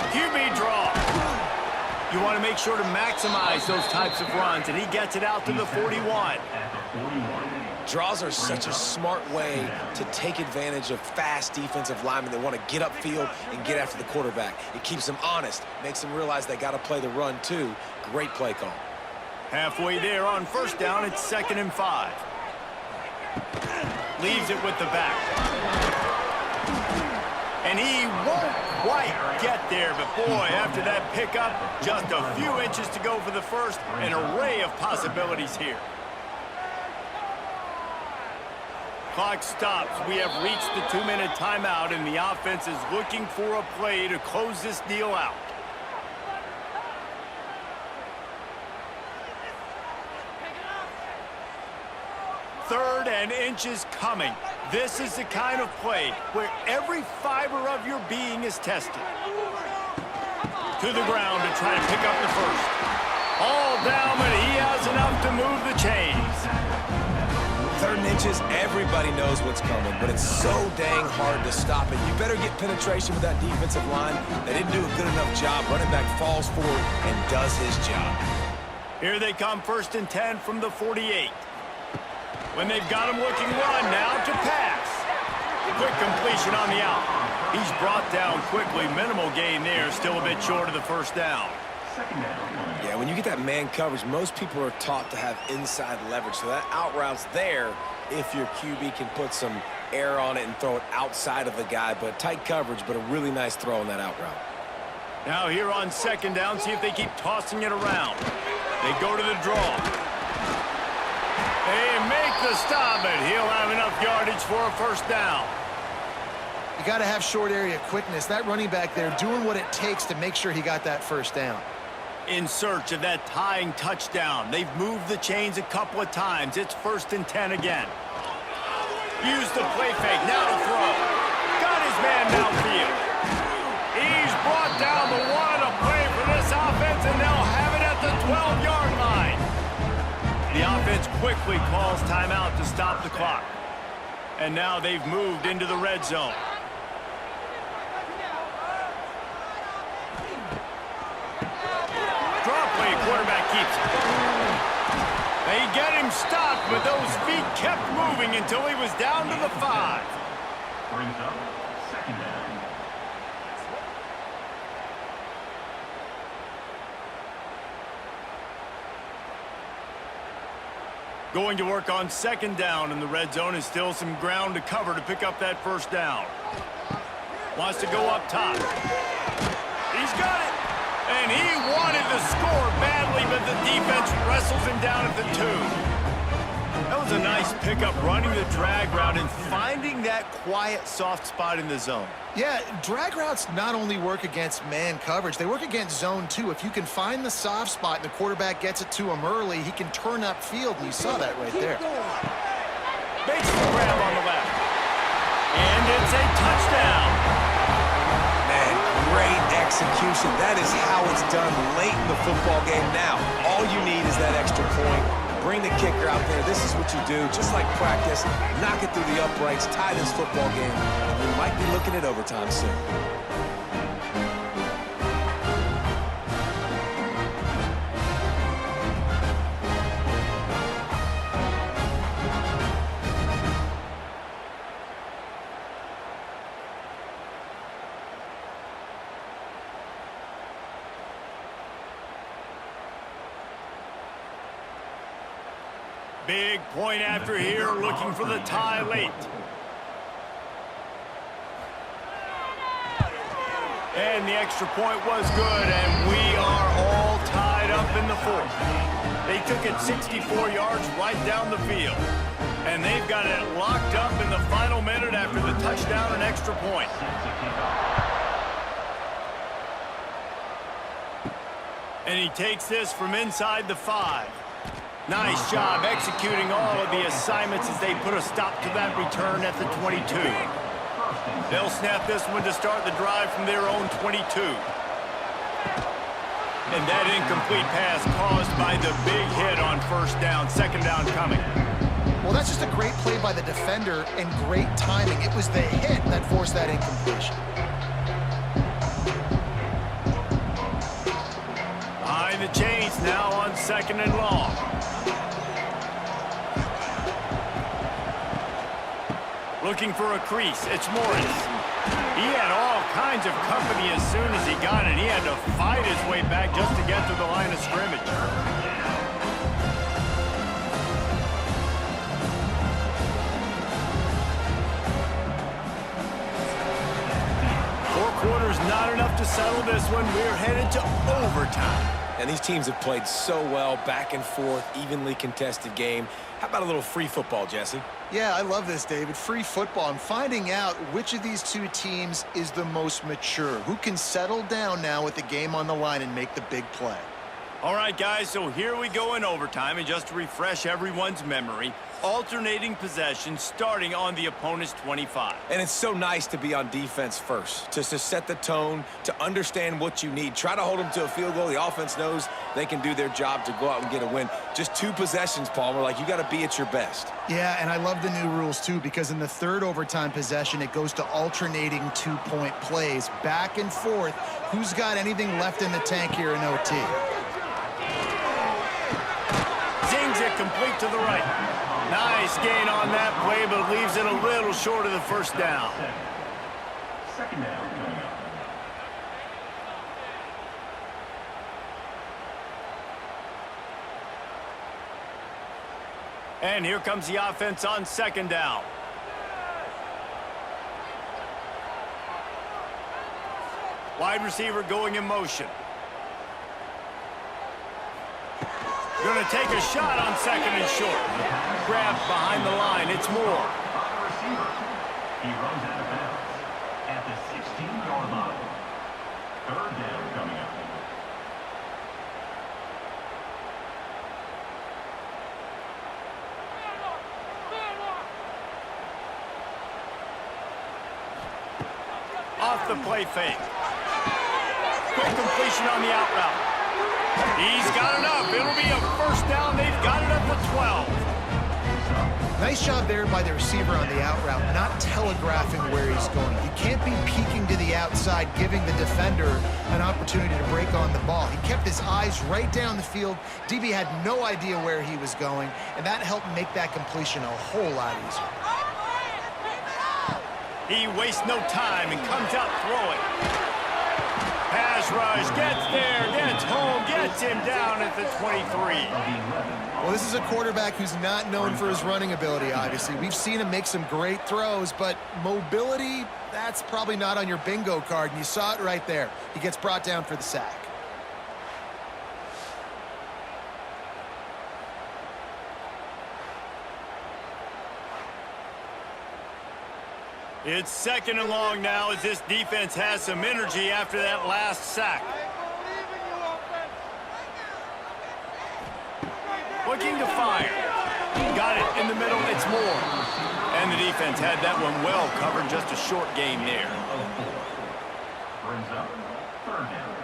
QB draw. You want to make sure to maximize those types of runs, and he gets it out to the 41. Draws are such a smart way to take advantage of fast defensive linemen that want to get upfield and get after the quarterback. It keeps them honest, makes them realize they got to play the run too. Great play call. Halfway there on first down, it's 2nd and 5. Leaves it with the back. And he won't quite get there, but boy, after that pickup, just a few inches to go for the first. An array of possibilities here. Clock stops. We have reached the 2-minute timeout, and the offense is looking for a play to close this deal out. Third and inches coming. This is the kind of play where every fiber of your being is tested. To the ground to try to pick up the first. All down, but he has enough to move the chains. 3rd and inches, everybody knows what's coming, but it's so dang hard to stop it. You better get penetration with that defensive line. They didn't do a good enough job. Running back falls forward and does his job. Here they come, 1st and 10 from the 48. When they've got him looking run, now to pass. Quick completion on the out. He's brought down quickly. Minimal gain there, still a bit short of the first down. Yeah, when you get that man coverage, most people are taught to have inside leverage. So that out route's there if your QB can put some air on it and throw it outside of the guy. But tight coverage, but a really nice throw on that out route. Now here on 2nd down, see if they keep tossing it around. They go to the draw. They make the stop, but he'll have enough yardage for a first down. You got to have short area quickness. That running back there doing what it takes to make sure he got that first down. In search of that tying touchdown. They've moved the chains a couple of times. It's 1st and 10 again. Use the play fake, now to throw. Got his man downfield. He's brought down the one to play for this offense, and they'll have it at the 12-yard line. The offense quickly calls timeout to stop the clock. And now they've moved into the red zone. Draw play, quarterback keeps it. They get him stopped, but those feet kept moving until he was down to the 5. Brings up 2nd down. Going to work on 2nd down in the red zone, is still some ground to cover to pick up that first down. Wants to go up top. He's got it. And he wanted to score badly, but the defense wrestles him down at the 2. That was a nice pickup, running the drag route and finding that quiet, soft spot in the zone. Yeah, drag routes not only work against man coverage, they work against zone too. If you can find the soft spot and the quarterback gets it to him early, he can turn upfield, and you saw that right there. Makes the grab on the left. And it's a touchdown. Man, great execution. That is how it's done late in the football game. Now, all you need is that extra point. Bring the kicker out there. This is what you do. Just like practice, knock it through the uprights, tie this football game. We might be looking at overtime soon. Big point after here, looking for the tie late. And the extra point was good, and we are all tied up in the fourth. They took it 64 yards right down the field. And they've got it locked up in the final minute after the touchdown and extra point. And he takes this from inside the 5. Nice job executing all of the assignments as they put a stop to that return at the 22. They'll snap this one to start the drive from their own 22. And that incomplete pass caused by the big hit on first down. Second down coming. Well, that's just a great play by the defender and great timing. It was the hit that forced that incompletion. Behind the chains now on 2nd and long. Looking for a crease. It's Morris. He had all kinds of company as soon as he got it. He had to fight his way back just to get to the line of scrimmage. Four quarters not enough to settle this one. We're headed to overtime. And these teams have played so well, back and forth, evenly contested game. How about a little free football, Jesse? Yeah, I love this, David. Free football. I'm finding out which of these two teams is the most mature, who can settle down now with the game on the line and make the big play. All right, guys, so here we go in overtime, and just to refresh everyone's memory, alternating possession starting on the opponent's 25. And it's so nice to be on defense first, just to set the tone, to understand what you need. Try to hold them to a field goal. The offense knows they can do their job to go out and get a win. Just 2 possessions, Palmer. Like, you got to be at your best. Yeah, and I love the new rules, too, because in the third overtime possession, it goes to alternating 2-point plays, back and forth. Who's got anything left in the tank here in OT? Zings it complete to the right. Nice gain on that play, but leaves it a little short of the first down. Second down coming up. And here comes the offense on 2nd down. Wide receiver going in motion. Going to take a shot on 2nd and short. Grabbed behind the line. It's Moore. On the receiver. He runs out of bounds at the 16-yard line. Third down coming up. Off the play fake. Quick completion on the out route. He's got enough. It'll be a first down. They've got it up to 12. Nice job there by the receiver on the out route, not telegraphing where he's going. You can't be peeking to the outside, giving the defender an opportunity to break on the ball. He kept his eyes right down the field. DB had no idea where he was going, and that helped make that completion a whole lot easier. He wastes no time and comes out throwing. Pass rush, gets there, gets home, gets him down at the 23. Well, this is a quarterback who's not known for his running ability, obviously. We've seen him make some great throws, but mobility, that's probably not on your bingo card, and you saw it right there. He gets brought down for the sack. It's 2nd and long now as this defense has some energy after that last sack. Looking to fire. Got it in the middle. It's Moore. And the defense had that one well covered. Just a short gain there. Brings up third down.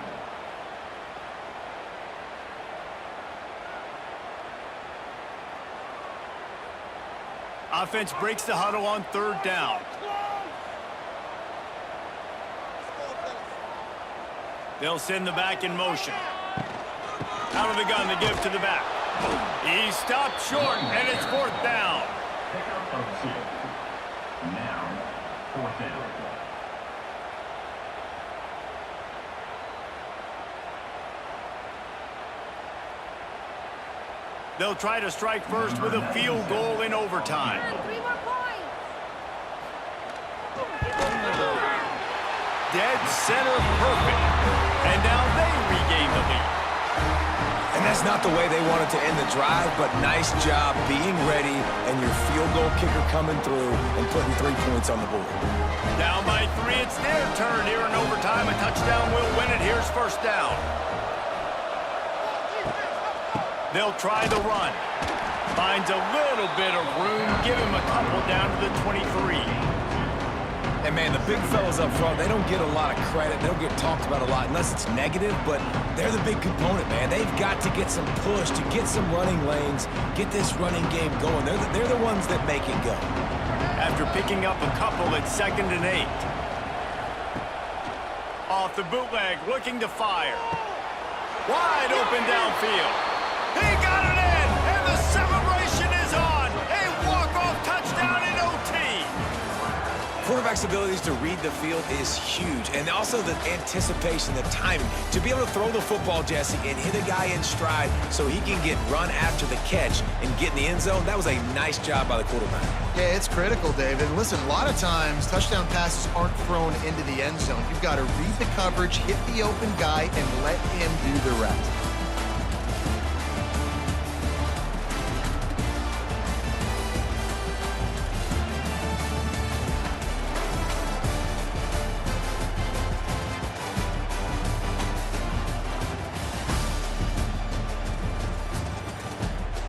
Offense breaks the huddle on 3rd down. They'll send the back in motion. Out of the gun to give to the back. He stopped short, and it's 4th down. Pickup of 6. Now, 4th down. They'll try to strike first with a field goal in overtime. 3 more points. Dead center perfect. And now they regain the lead. And that's not the way they wanted to end the drive, but nice job being ready and your field goal kicker coming through and putting 3 points on the board. Down by 3, it's their turn here in overtime. A touchdown will win it. Here's first down. They'll try the run. Finds a little bit of room. Give him a couple down to the 23. And, man, the big fellas up front, they don't get a lot of credit. They don't get talked about a lot unless it's negative, but they're the big component, man. They've got to get some push, to get some running lanes, get this running game going. They're the ones that make it go. After picking up a couple, it's 2nd and 8. Off the bootleg, looking to fire. Wide open downfield. He got it in, and the celebration is on. A walk-off touchdown in OT. Quarterback's abilities to read the field is huge, and also the anticipation, the timing. To be able to throw the football, Jesse, and hit a guy in stride so he can get run after the catch and get in the end zone, that was a nice job by the quarterback. Yeah, it's critical, David. Listen, a lot of times touchdown passes aren't thrown into the end zone. You've got to read the coverage, hit the open guy, and let him do the rest.